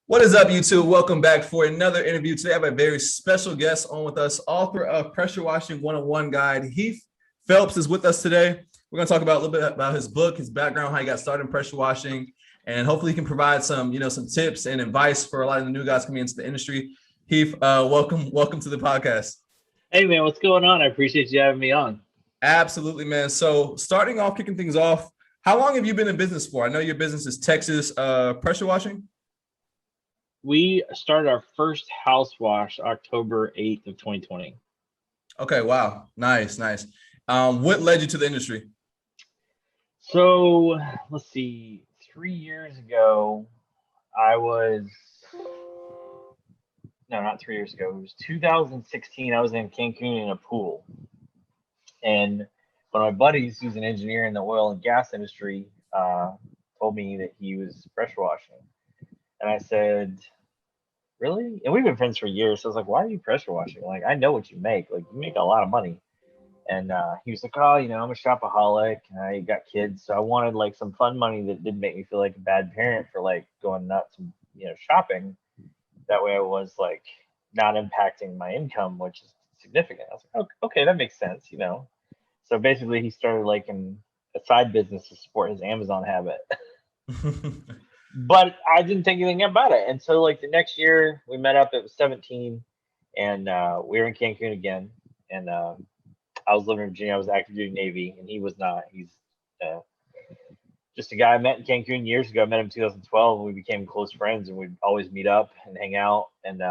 What is up, YouTube? Welcome back for another interview. Today, I have a very special guest on with us. Author of Pressure Washing 101 Guide, Heath Felps is with us today. We're going to talk about a little bit about his book, his background, how he got started in pressure washing, and hopefully he can provide some tips and advice for a lot of the new guys coming into the industry. Heath, welcome to the podcast. Hey man, what's going on? I appreciate you having me on. Absolutely, man. So starting off, kicking things off, how long have you been in business for? I know your business is Texas pressure washing. We started our first house wash October 8th of 2020. Okay, wow. Nice. What led you to the industry? So let's see, 3 years ago, not 3 years ago, it was 2016. I was in Cancun in a pool. And one of my buddies, who's an engineer in the oil and gas industry, told me that he was pressure washing. And I said, really? And we've been friends for years. So I was like, why are you pressure washing? Like, I know what you make. Like, you make a lot of money. And he was like, oh, I'm a shopaholic and I got kids. So I wanted like some fun money that didn't make me feel like a bad parent for like going nuts and, shopping. That way I was like not impacting my income, which is significant. I was like, oh, okay, that makes sense, So basically he started like a side business to support his Amazon habit. But I didn't think anything about it. And so like the next year we met up, it was 17 and we were in Cancun again. And I was living in Virginia. I was active duty Navy and he was not. He's just a guy I met in Cancun years ago. I met him in 2012 and we became close friends and we'd always meet up and hang out. And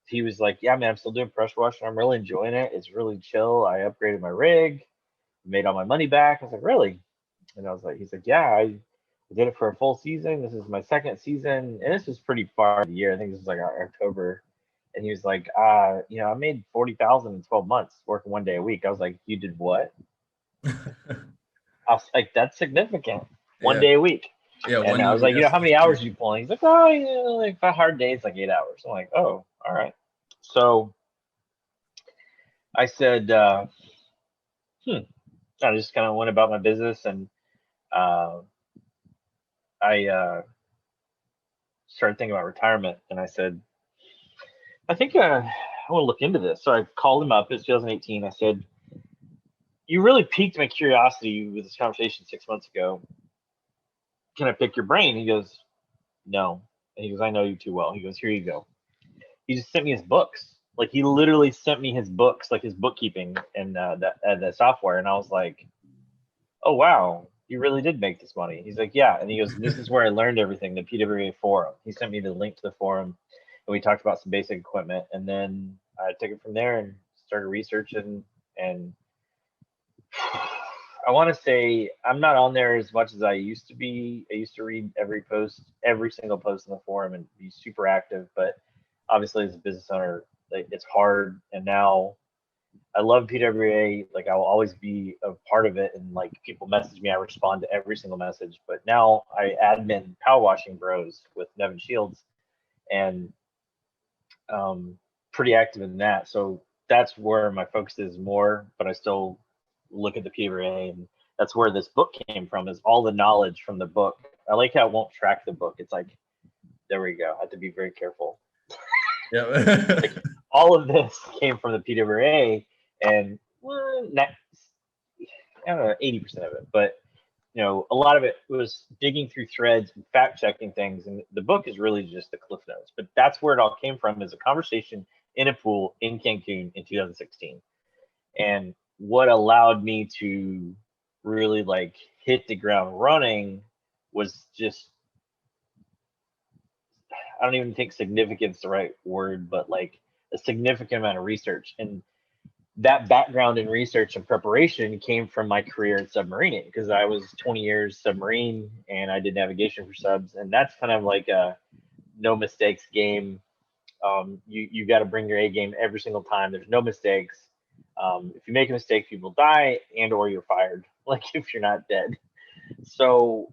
he was like, yeah, man, I'm still doing pressure washing. I'm really enjoying it. It's really chill. I upgraded my rig, made all my money back. I was like, really? And he's like, yeah, I did it for a full season. This is my second season. And this was pretty far in the year. I think this was like October. And he was like, I made 40,000 in 12 months working 1 day a week. I was like, you did what? I was like, that's significant. One day a week. Yeah. And I was like, how many hours are you pulling? He's like, oh, like a hard day, it's like 8 hours. I'm like, oh, all right. So I said, I just kind of went about my business and I started thinking about retirement. And I said, I think I want to look into this. So I called him up. It's 2018. I said, you really piqued my curiosity with this conversation 6 months ago. Can I pick your brain? He goes, no. And he goes, I know you too well. He goes, here you go. He just sent me his books. Like he literally sent me his books, like his bookkeeping and the software. And I was like, oh, wow, you really did make this money. He's like, yeah. And he goes, this is where I learned everything, the PWA forum. He sent me the link to the forum and we talked about some basic equipment. And then I took it from there and started researching. And I want to say I'm not on there as much as I used to be. I used to read every single post in the forum and be super active. But obviously as a business owner, like, it's hard. And now I love PWA. Like I will always be a part of it. And like people message me, I respond to every single message. But now I admin Power Washing Bros with Nevin Shields and pretty active in that. So that's where my focus is more, but I still look at the PWA, and that's where this book came from, is all the knowledge from the book. I like how it won't track the book. It's like, there we go. I have to be very careful. Yeah. Like, all of this came from the PWA, and I don't know, 80% of it, but a lot of it was digging through threads and fact checking things. And the book is really just the cliff notes, but that's where it all came from, is a conversation in a pool in Cancun in 2016. And what allowed me to really like hit the ground running was just, I don't even think significance is the right word, but like a significant amount of research. And that background in research and preparation came from my career in submarining, because I was 20 years submarine and I did navigation for subs. And that's kind of like a no mistakes game. You got to bring your A game every single time. There's no mistakes. If you make a mistake, people die and or you're fired, like if you're not dead. So,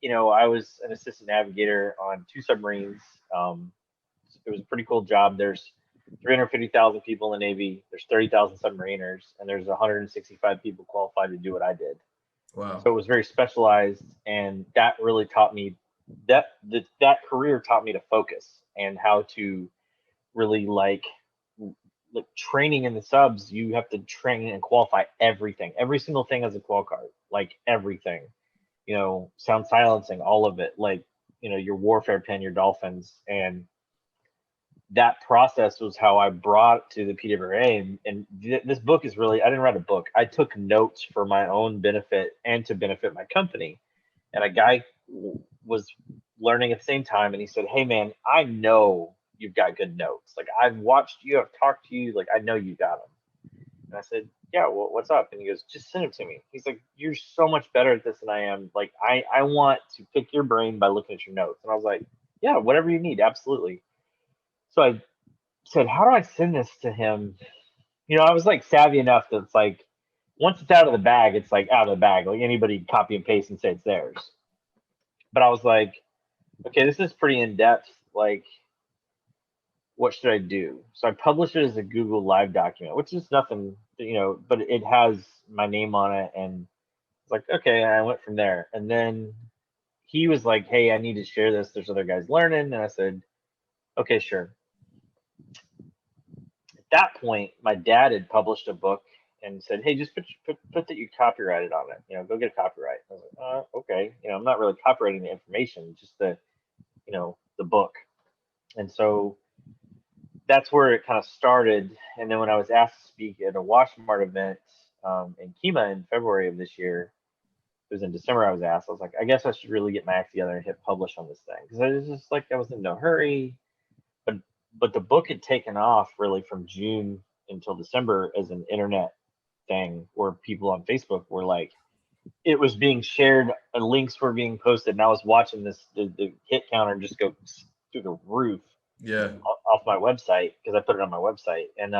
I was an assistant navigator on 2 submarines. It was a pretty cool job. There's 350,000 people in the Navy. There's 30,000 submariners, and there's 165 people qualified to do what I did. Wow. So it was very specialized, and that really taught me that career taught me to focus and how to really like training in the subs. You have to train and qualify everything, every single thing as a qual card, like everything, sound silencing, all of it, like, your warfare pin, your dolphins. And that process was how I brought to the PWA. And this book is really, I didn't write a book. I took notes for my own benefit and to benefit my company. And a guy was learning at the same time, and he said, "Hey man, I know you've got good notes. Like, I've watched you, I've talked to you, like I know you got them." And I said, "Yeah, well, what's up?" And he goes, "Just send them to me." He's like, "You're so much better at this than I am. Like, I want to pick your brain by looking at your notes." And I was like, "Yeah, whatever you need, absolutely." So I said, "How do I send this to him?" I was like savvy enough that it's like, once it's out of the bag, it's like out of the bag. Like, anybody can copy and paste and say it's theirs. But I was like, okay, this is pretty in depth. Like, what should I do? So I published it as a Google Live document, which is nothing, but it has my name on it. And it's like, okay, and I went from there. And then he was like, "Hey, I need to share this. There's other guys learning." And I said, "Okay, sure." At that point, my dad had published a book and said, "Hey, just put that you copyrighted on it. Go get a copyright." I was like, "Okay." I'm not really copyrighting the information, just the book. And so that's where it kind of started. And then when I was asked to speak at a Washmart event in Kima in February of this year, it was in December I was asked, I was like, I guess I should really get my act together and hit publish on this thing. Because I was just like, I was in no hurry. But the book had taken off really from June until December as an internet thing, where people on Facebook were like, it was being shared, links were being posted, and I was watching the hit counter just go through the roof. Yeah. Off my website, because I put it on my website. And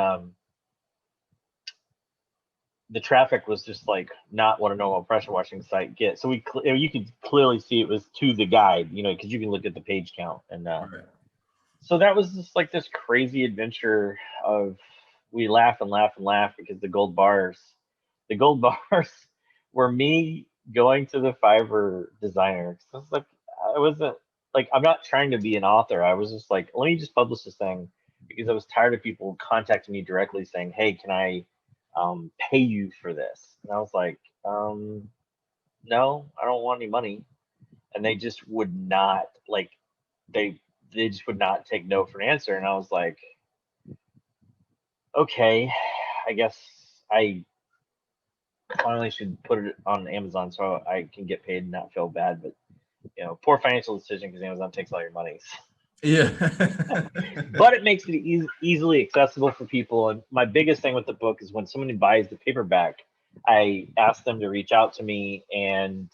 the traffic was just like not what a normal pressure washing site gets. So you could clearly see it was to the guide, because you can look at the page count. And Right. so that was just like this crazy adventure of, we laugh and laugh and laugh, because the gold bars were me going to the Fiverr designer. So I was like, I wasn't like, I'm not trying to be an author. I was just like, let me just publish this thing, because I was tired of people contacting me directly saying, "Hey, can I pay you for this?" And I was like, no, I don't want any money. And they just would not, like, they just would not take no for an answer. And I was like, okay, I guess I finally should put it on Amazon so I can get paid and not feel bad. But poor financial decision, because Amazon takes all your money. Yeah. But it makes it easily accessible for people. And my biggest thing with the book is, when somebody buys the paperback, I ask them to reach out to me, and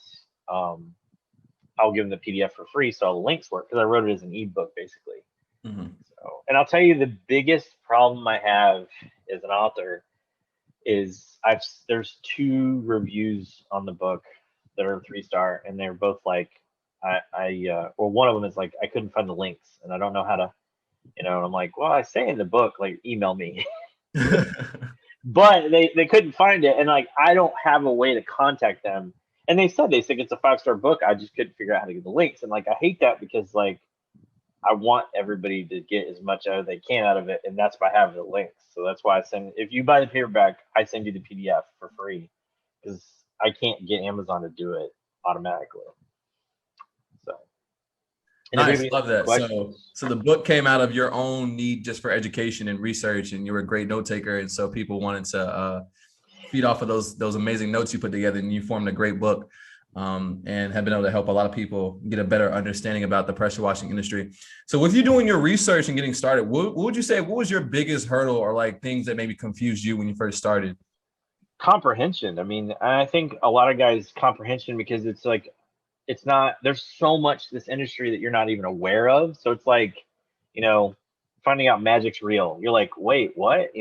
I'll give them the PDF for free, so all the links work, because I wrote it as an ebook basically. Mm-hmm. So, and I'll tell you, the biggest problem I have as an author is there's 2 reviews on the book that are 3-star, and they're both like, well, one of them is like, I couldn't find the links and I don't know how to, and I'm like, well, I say in the book, like, email me. But they couldn't find it, and like, I don't have a way to contact them. And they said it's a 5-star book. I just couldn't figure out how to get the links. And like, I hate that, because like, I want everybody to get as much as they can out of it, and that's by having the links. So that's why if you buy the paperback, I send you the PDF for free, because I can't get Amazon to do it automatically. So, and Nice, love that. questions? So the book came out of your own need just for education and research, and you were a great note taker, and so people wanted to feed off of those amazing notes you put together, and you formed a great book. And have been able to help a lot of people get a better understanding about the pressure washing industry. So with you doing your research and getting started, what would you say, what was your biggest hurdle, or like things that maybe confused you when you first started? Comprehension. I mean, I think a lot of guys comprehension, because it's like, it's not, there's so much this industry that you're not even aware of. So it's like, finding out magic's real. You're like, wait, what?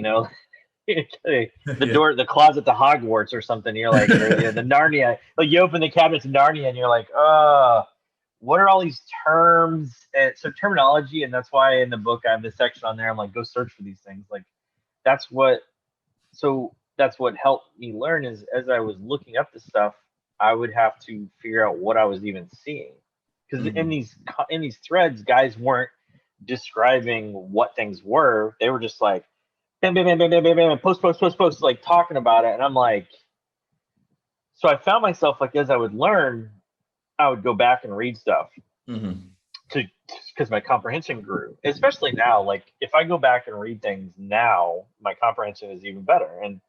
The closet to Hogwarts or something. You're like, or, the Narnia, like, you open the cabinets of Narnia and you're like, what are all these terms? And so terminology, and that's why in the book I have this section on there. I'm like, go search for these things. Like, that's what helped me learn, is as I was looking up this stuff, I would have to figure out what I was even seeing, because in these threads, guys weren't describing what things were. They were just like bam, bam, bam, bam, bam, bam, bam, post, post, post, post, like talking about it. And I'm like, so I found myself like as I would learn, I would go back and read stuff to because my comprehension grew. Especially now, like if I go back and read things now, my comprehension is even better. And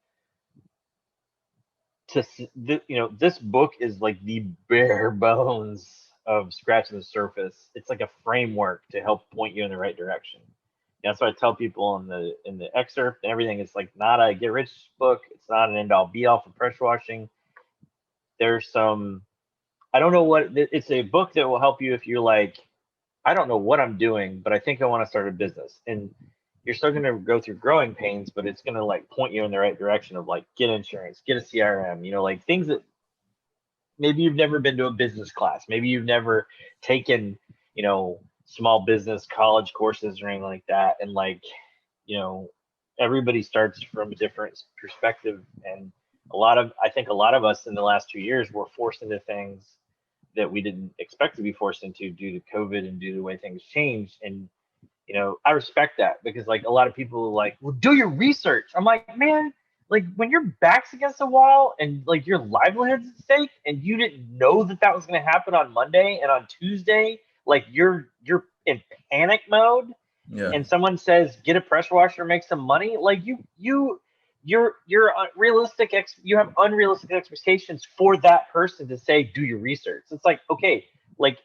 this book is like the bare bones of scratching the surface. It's like a framework to help point you in the right direction. That's what I tell people in the excerpt and everything. It's like not a get rich book. It's not an end all be all for pressure washing. There's some, I don't know what, it's a book that will help you if you're like, I don't know what I'm doing, but I think I want to start a business. And you're still going to go through growing pains, but it's going to like point you in the right direction of like get insurance, get a CRM, like things that maybe you've never been to a business class. Maybe you've never taken, small business college courses or anything like that. And like, everybody starts from a different perspective. And I think a lot of us in the last 2 years were forced into things that we didn't expect to be forced into due to COVID and due to the way things changed. And, I respect that because like a lot of people are like, well, do your research. I'm like, man, like when your back's against the wall and like your livelihood's at stake and you didn't know that was going to happen on Monday and on Tuesday, like you're in panic mode. Yeah. And someone says, get a pressure washer, make some money. Like you're unrealistic. You have unrealistic expectations for that person to say, do your research. It's like, okay, like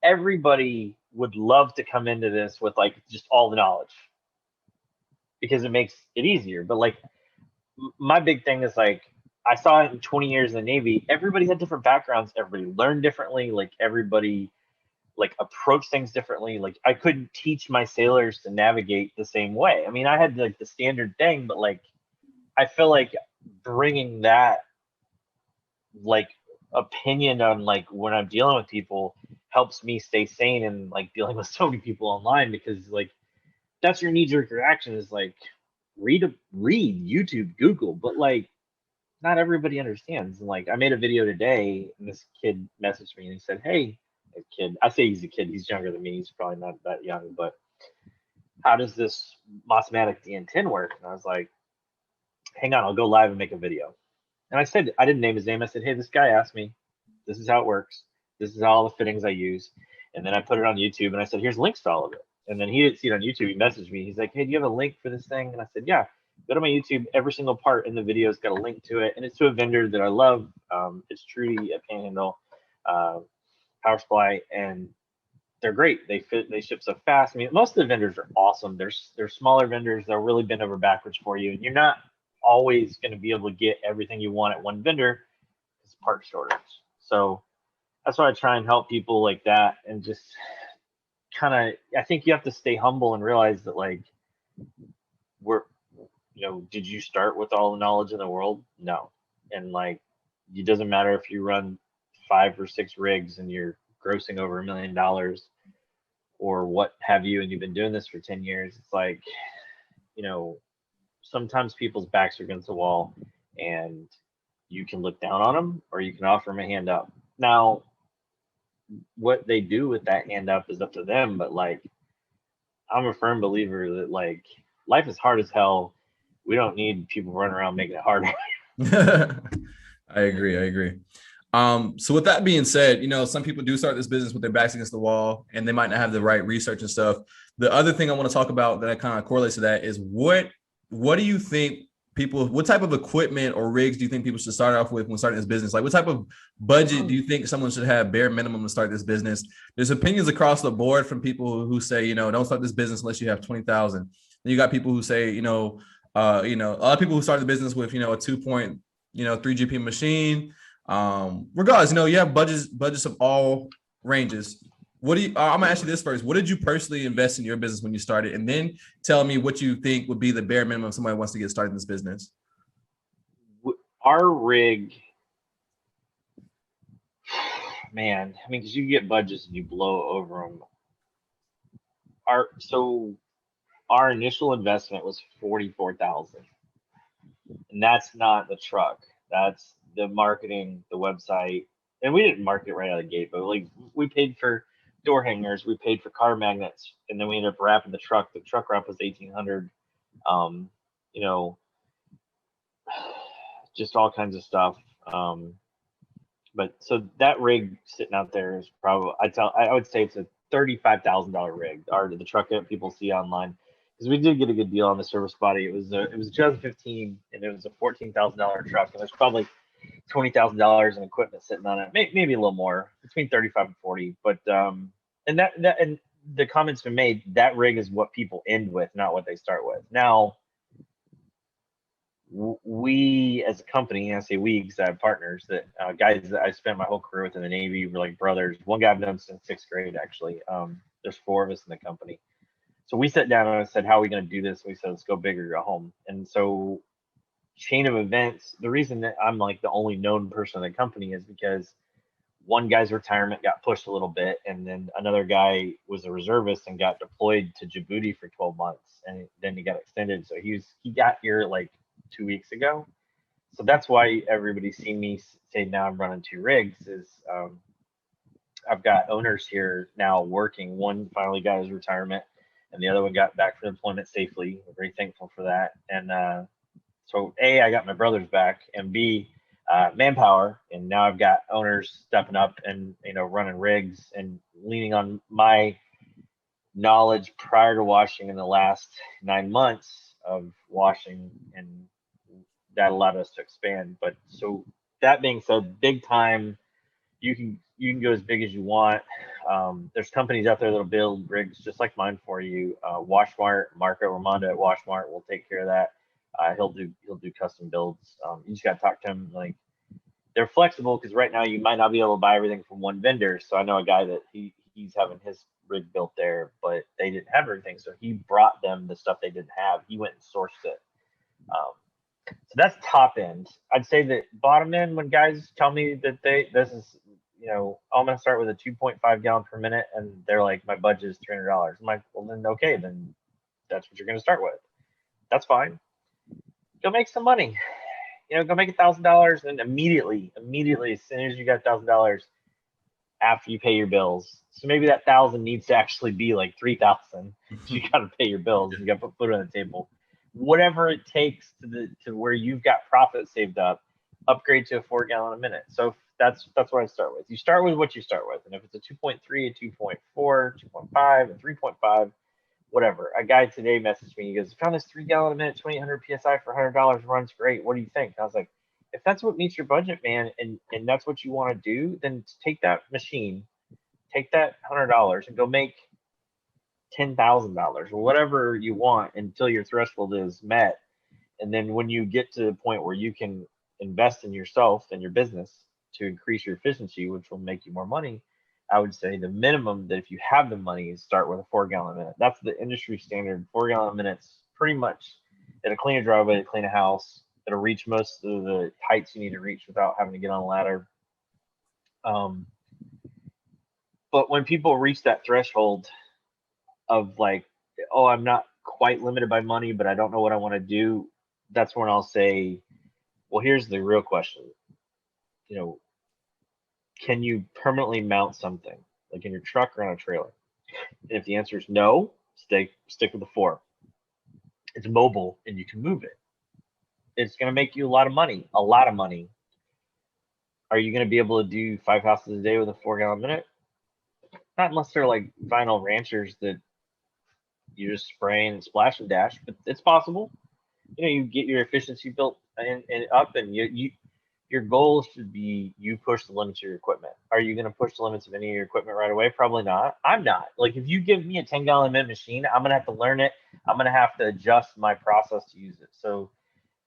everybody would love to come into this with like just all the knowledge because it makes it easier. But like my big thing is like, I saw it in 20 years in the Navy. Everybody had different backgrounds. Everybody learned differently. Like everybody like approach things differently. Like I couldn't teach my sailors to navigate the same way. I mean, I had like the standard thing, but like I feel like bringing that like opinion on like when I'm dealing with people helps me stay sane and like dealing with so many people online because like that's your knee-jerk reaction is like read YouTube, Google, but like not everybody understands. And like I made a video today and this kid messaged me and he said, hey, a kid, I say he's a kid, he's younger than me, he's probably not that young, but how does this Mossmatic DN10 work? And I was like, hang on, I'll go live and make a video. And I said, I didn't name his name. I said, hey, this guy asked me, this is how it works. This is all the fittings I use. And then I put it on YouTube and I said, here's links to all of it. And then he didn't see it on YouTube. He messaged me. He's like, hey, do you have a link for this thing? And I said, yeah, go to my YouTube. Every single part in the video has got a link to it. And it's to a vendor that I love. It's Trudy at Panhandle Power Supply. And they're great. They ship so fast. I mean, most of the vendors are awesome. They're smaller vendors. They'll really bend over backwards for you. And you're not always going to be able to get everything you want at one vendor. It's part shortage. So that's why I try and help people like that and just kind of, I think you have to stay humble and realize that like did you start with all the knowledge in the world? No. And like, it doesn't matter if you run 5 or 6 rigs and you're grossing over $1 million or what have you, and you've been doing this for 10 years. It's like, sometimes people's backs are against the wall and you can look down on them or you can offer them a hand up. Now, what they do with that hand up is up to them. But like, I'm a firm believer that like life is hard as hell. We don't need people running around making it harder. I agree. So with that being said, some people do start this business with their backs against the wall and they might not have the right research and stuff. The other thing I want to talk about that kind of correlates to that is what do you think what type of equipment or rigs do you think people should start off with when starting this business? Like what type of budget do you think someone should have bare minimum to start this business? There's opinions across the board from people who say, don't start this business unless you have 20,000. And you got people who say, a lot of people who start the business with, a 2.3 GP machine. Regardless, you have budgets of all ranges. I'm gonna ask you this first. What did you personally invest in your business when you started? And then tell me what you think would be the bare minimum if somebody wants to get started in this business. Our rig, man, I mean, because you get budgets and you blow over them. Our initial investment was $44,000. And that's not the truck. That's the marketing, the website. And we didn't market right out of the gate, but like we paid for door hangers. We paid for car magnets, and then we ended up wrapping the truck. The truck wrap was 1,800. You know, just all kinds of stuff. But so that rig sitting out there is probably I would say it's a $35,000 rig, or the truck that people see online, because we did get a good deal on the service body. It was a 2015, and it was a $14,000 truck, and there's probably $20,000 in equipment sitting on it, maybe a little more, between 35 and 40. But and the comments been made, that rig is what people end with, not what they start with. Now, we as a company, I say we because I have partners that guys that I spent my whole career with in the Navy, were like brothers. One guy I've known since 6th grade, actually. There's 4 of us in the company. So we sat down and I said, how are we going to do this? We said, let's go big or go home. And so chain of events, the reason that I'm like the only known person in the company is because one guy's retirement got pushed a little bit, and then another guy was a reservist and got deployed to Djibouti for 12 months, and then he got extended. So he got here like 2 weeks ago. So that's why everybody's seen me say now I'm running 2 rigs. Is I've got owners here now working. One finally got his retirement, and the other one got back from deployment safely. We're very thankful for that. And so A, I got my brothers back, and B, manpower, and now I've got owners stepping up and running rigs and leaning on my knowledge prior to washing in the last 9 months of washing, and that allowed us to expand. But so that being said, big time, you can go as big as you want. There's companies out there that'll build rigs just like mine for you. Washmart, Marco Ramondo at Washmart will take care of that. He'll do custom builds. You just got to talk to him. Like, they're flexible because right now you might not be able to buy everything from one vendor. So I know a guy that he's having his rig built there, but they didn't have everything, so he brought them the stuff they didn't have. He went and sourced it. So that's top end. I'd say that bottom end, when guys tell me that this is, I'm going to start with a 2.5 gallon per minute, and they're like, my budget is $300. I'm like, well, then okay, then that's what you're going to start with. That's fine. Go make some money. Go make $1,000, and immediately, as soon as you got $1,000, after you pay your bills. So maybe that 1,000 needs to actually be like 3,000. You got to pay your bills. You got to put food on the table. Whatever it takes to where you've got profit saved up, upgrade to a 4 gallon a minute. So that's what I start with. You start with what you start with, and if it's a 2.3, a 2.4, 2.5, a 3.5. Whatever. A guy today messaged me. He goes, "Found this 3 gallon a minute, 2,800 psi for $100. Runs great. What do you think?" And I was like, if that's what meets your budget, man, and that's what you want to do, then take that machine, take that $100, and go make $10,000 or whatever you want until your threshold is met. And then when you get to the point where you can invest in yourself and your business to increase your efficiency, which will make you more money, I would say the minimum that if you have the money is start with a 4 gallon a minute. That's the industry standard. 4 gallon a minute's pretty much, it'll clean a driveway, it'll clean a house, it'll reach most of the heights you need to reach without having to get on a ladder. But when people reach that threshold of like, oh, I'm not quite limited by money, but I don't know what I want to do, that's when I'll say, well, here's the real question. Can you permanently mount something like in your truck or on a trailer? And if the answer is no, stick with the 4. It's mobile and you can move it. It's going to make you a lot of money. Are you going to be able to do 5 houses a day with a 4 gallon a minute? Not unless they're like vinyl ranchers that you just spray and splash and dash, but it's possible. You get your efficiency built and up, and your goal should be you push the limits of your equipment. Are you going to push the limits of any of your equipment right away? Probably not. I'm not. Like, if you give me a 10 gallon a minute machine, I'm going to have to learn it. I'm going to have to adjust my process to use it. So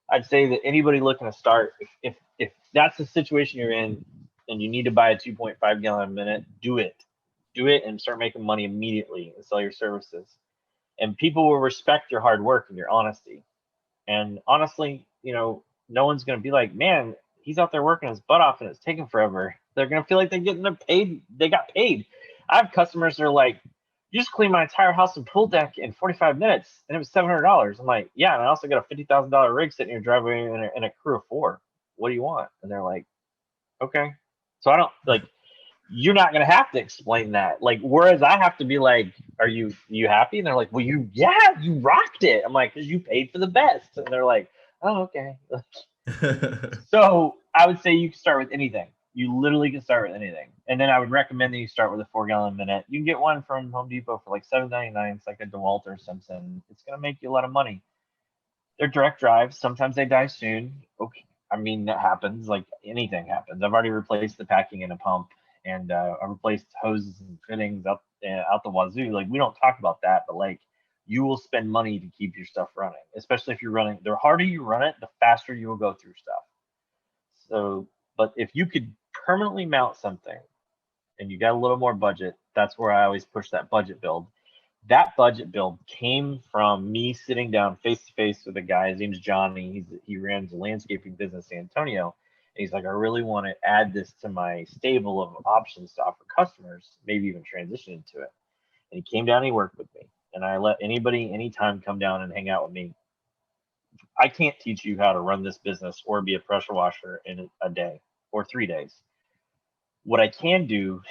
I'd say that anybody looking to start, if that's the situation you're in and you need to buy a 2.5 gallon a minute, do it and start making money immediately and sell your services. And people will respect your hard work and your honesty. And honestly, no one's going to be like, man, he's out there working his butt off and it's taking forever. They're going to feel like they got paid. I have customers that are like, you just cleaned my entire house and pool deck in 45 minutes and it was $700. I'm like, yeah, and I also got a $50,000 rig sitting in your driveway and a crew of 4. What do you want? And they're like, okay. So I don't like, you're not gonna have to explain that. Like, whereas I have to be like, "Are you happy?" And they're like, "Well, you rocked it." I'm like, "Cause you paid for the best." And they're like, "Oh, okay." So I would say you can start with anything. You literally can start with anything. And then I would recommend that you start with a 4 gallon minute. You can get one from Home Depot for like $7.99. It's like a DeWalt or Simpson. It's gonna make you a lot of money. They're direct drives. Sometimes they die soon. Okay. I mean, that happens. Like anything happens. I've already replaced the packing in a pump, and I replaced hoses and fittings out the wazoo. Like we don't talk about that, but like you will spend money to keep your stuff running, especially if you're running. The harder you run it, the faster you will go through stuff. So, but if you could permanently mount something and you got a little more budget, that's where I always push that budget build. That budget build came from me sitting down face to face with a guy. His name's Johnny. He runs a landscaping business in San Antonio. And he's like, I really want to add this to my stable of options to offer customers, maybe even transition into it. And he came down and he worked with me. And I let anybody, anytime, come down and hang out with me. I can't teach you how to run this business or be a pressure washer in a day or 3 days. What I can do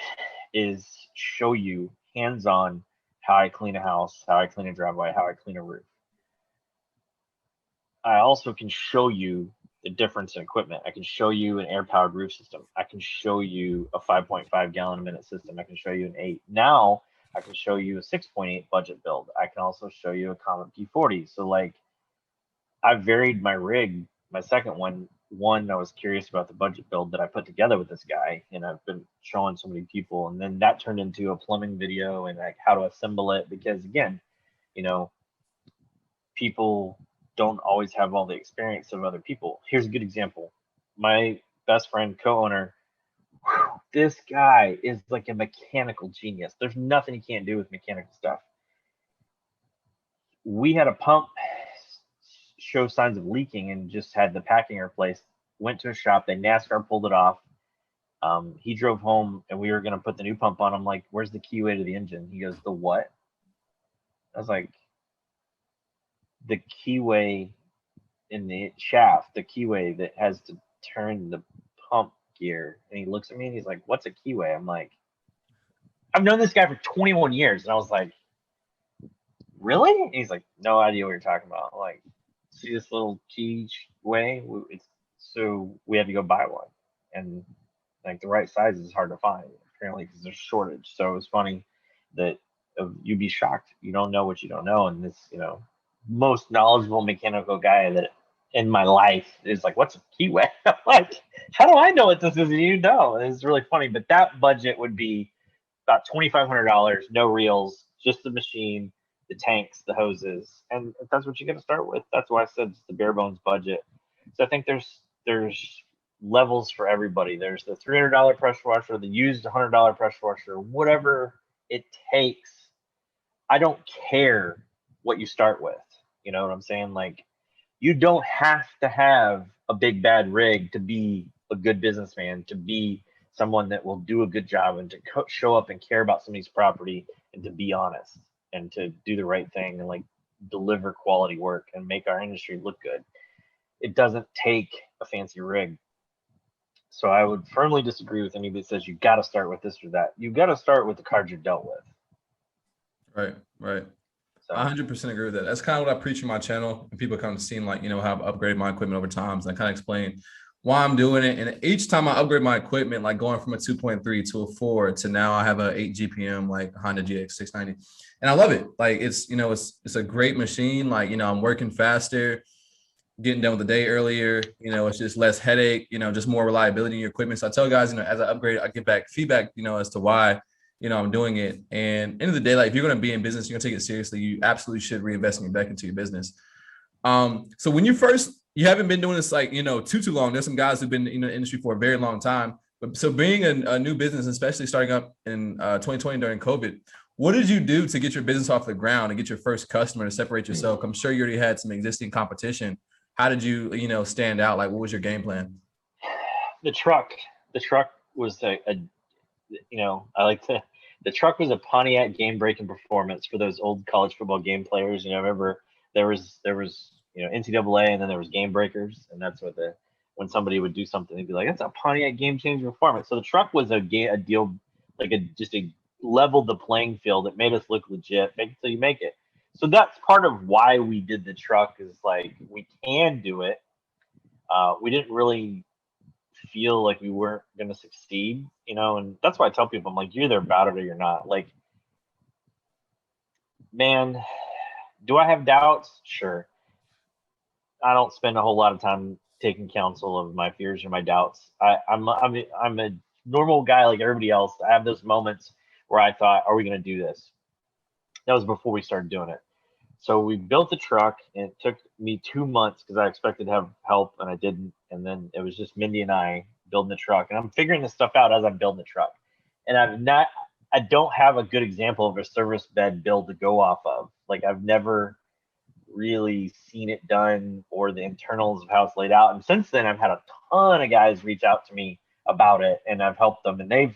is show you hands-on how I clean a house, how I clean a driveway, how I clean a roof. I also can show you the difference in equipment. I can show you an air-powered roof system. I can show you a 5.5 gallon a minute system. I can show you an 8. Now I can show you a 6.8 budget build. I can also show you a Comet P40. So like I varied my rig. My second one, I was curious about the budget build that I put together with this guy, and I've been showing so many people, and then that turned into a plumbing video and like how to assemble it, because again, you know, people don't always have all the experience of other people. Here's a good example. My best friend, co-owner, this guy is like a mechanical genius. There's nothing he can't do with mechanical stuff. We had a pump show signs of leaking and just had the packing replaced. Went to a shop, they NASCAR pulled it off. He drove home and we were going to put the new pump on. I'm like, where's the keyway to the engine? He goes, the what? I was like, the keyway in the shaft, the keyway that has to turn the pump gear. And he looks at me and he's like, what's a keyway? I'm like, I've known this guy for 21 years. And I was like, really? And he's like, no idea what you're talking about. I'm like, see this little keyway? So we had to go buy one. And like the right size is hard to find apparently because there's shortage. So it was funny that you'd be shocked. You don't know what you don't know. And this, most knowledgeable mechanical guy that in my life is like, what's a keyway? I'm like, how do I know what this is? And you know, it's really funny. But that budget would be about $2,500, no reels, just the machine, the tanks, the hoses, and that's what you got to start with. That's why I said it's the bare bones budget. So I think there's levels for everybody. There's the $300 pressure washer, the used $100 pressure washer, whatever it takes. I don't care what you start with. You know what I'm saying? Like, you don't have to have a big bad rig to be a good businessman, to be someone that will do a good job and to show up and care about somebody's property and to be honest and to do the right thing and like deliver quality work and make our industry look good. It doesn't take a fancy rig. So I would firmly disagree with anybody that says you got to start with this or that. You got to start with the cards you're dealt with. Right. So, I 100% agree with that. That's kind of what I preach on my channel, and people come seeing like, how I've upgraded my equipment over time. So I kind of explain why I'm doing it. And each time I upgrade my equipment, like going from a 2.3 to a 4 to now I have a 8 GPM, like Honda GX 690. And I love it. Like it's a great machine. Like, I'm working faster, getting done with the day earlier. It's just less headache, just more reliability in your equipment. So I tell guys, as I upgrade, I get back feedback, as to why, I'm doing it. And end of the day, like if you're going to be in business, you're going to take it seriously. You absolutely should reinvest back into your business. So when you haven't been doing this like, too long. There's some guys who've been in the industry for a very long time. But so being a new business, especially starting up in 2020 during COVID, what did you do to get your business off the ground and get your first customer to separate yourself? I'm sure you already had some existing competition. How did you, stand out? Like, what was your game plan? The truck was the truck was a Pontiac game breaking performance for those old college football game players. I remember there was NCAA and then there was game breakers, and that's what when somebody would do something, they'd be like, that's a Pontiac game changing performance. So the truck was a deal like just a leveled the playing field. It made us look legit. Make it till you make it. So that's part of why we did the truck, is like we can do it. We didn't really feel like we weren't going to succeed, you know, and that's why I tell people, I'm like, you're either about it or you're not. Like, man, do I have doubts? Sure. I don't spend a whole lot of time taking counsel of my fears or my doubts. I'm a normal guy like everybody else. I have those moments where I thought, are we going to do this? That was before we started doing it. So we built the truck, and it took me 2 months because I expected to have help and I didn't. And then it was just Mindy and I building the truck, and I'm figuring this stuff out as I'm building the truck. And I don't have a good example of a service bed build to go off of. Like, I've never really seen it done or the internals of how it's laid out. And since then, I've had a ton of guys reach out to me about it, and I've helped them. And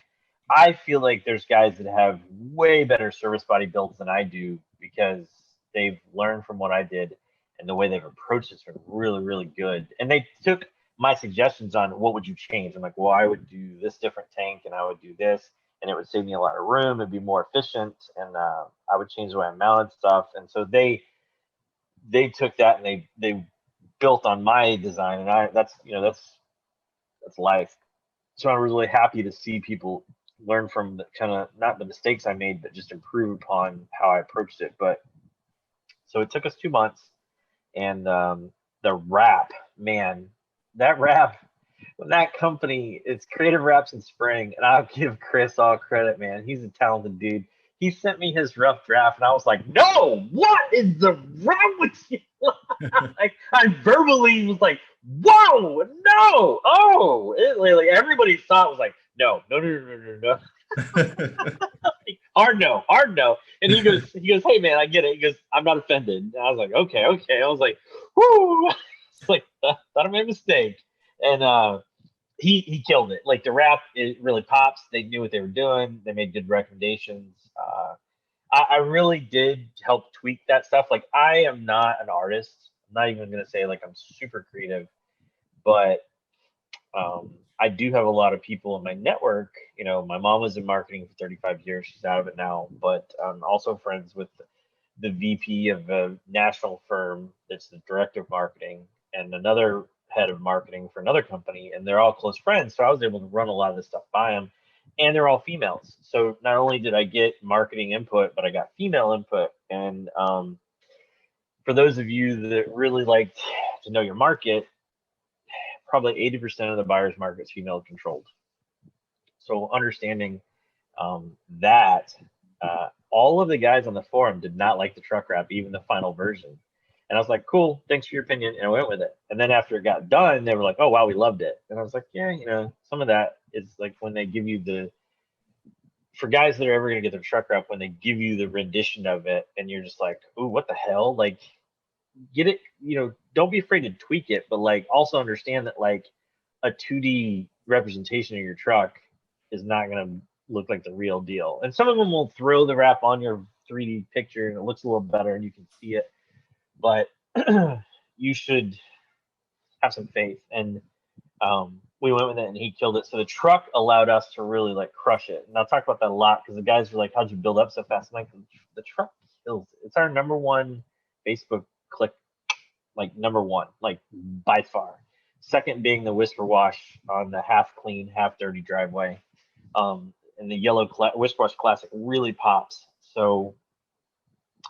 I feel like there's guys that have way better service body builds than I do, because they've learned from what I did, and the way they've approached it's been really, really good. And they took my suggestions on what would you change. I'm like, well, I would do this different tank, and I would do this, and it would save me a lot of room. It'd be more efficient, and I would change the way I mounted stuff. And so they took that and they built on my design, and that's life. So I'm really happy to see people learn from the kind of, not the mistakes I made, but just improve upon how I approached it. But so it took us 2 months, and the wrap, man, that wrap, when that company, it's Creative Wraps in Spring, and I'll give Chris all credit, man. He's a talented dude. He sent me his rough draft, and I was like, no, what is the wrong with you? I verbally was like, whoa, no, oh, like everybody saw it, was like, no. Hard no. And he goes, hey man, I get it. He goes, I'm not offended. And I was like, okay. I was like, whoo, it's like, thought I made a mistake. And he killed it. Like, the wrap, it really pops. They knew what they were doing. They made good recommendations. I really did help tweak that stuff. Like, I am not an artist. I'm not even gonna say like I'm super creative, but I do have a lot of people in my network. You know, my mom was in marketing for 35 years. She's out of it now, but I'm also friends with the VP of a national firm that's the director of marketing, and another head of marketing for another company, and they're all close friends. So I was able to run a lot of this stuff by them, and they're all females. So not only did I get marketing input, but I got female input. And for those of you that really like to know your market, probably 80% of the buyer's market is female controlled. So understanding that, all of the guys on the forum did not like the truck wrap, even the final version. And I was like, cool, thanks for your opinion. And I went with it. And then after it got done, they were like, oh, wow, we loved it. And I was like, yeah, you know, some of that is like when they give you for guys that are ever going to get their truck wrap, when they give you the rendition of it and you're just like, ooh, what the hell? Like, get it, you know, don't be afraid to tweak it, but like also understand that like a 2D representation of your truck is not going to look like the real deal. And some of them will throw the wrap on your 3D picture and it looks a little better and you can see it, but you should have some faith. And we went with it and he killed it. So the truck allowed us to really like crush it. And I'll talk about that a lot because the guys were like, how'd you build up so fast? I'm like, the truck kills it. It's our number one Facebook click, like number one, like by far. Second being the Whisper Wash on the half clean, half dirty driveway. And the yellow Whisper Wash Classic really pops. So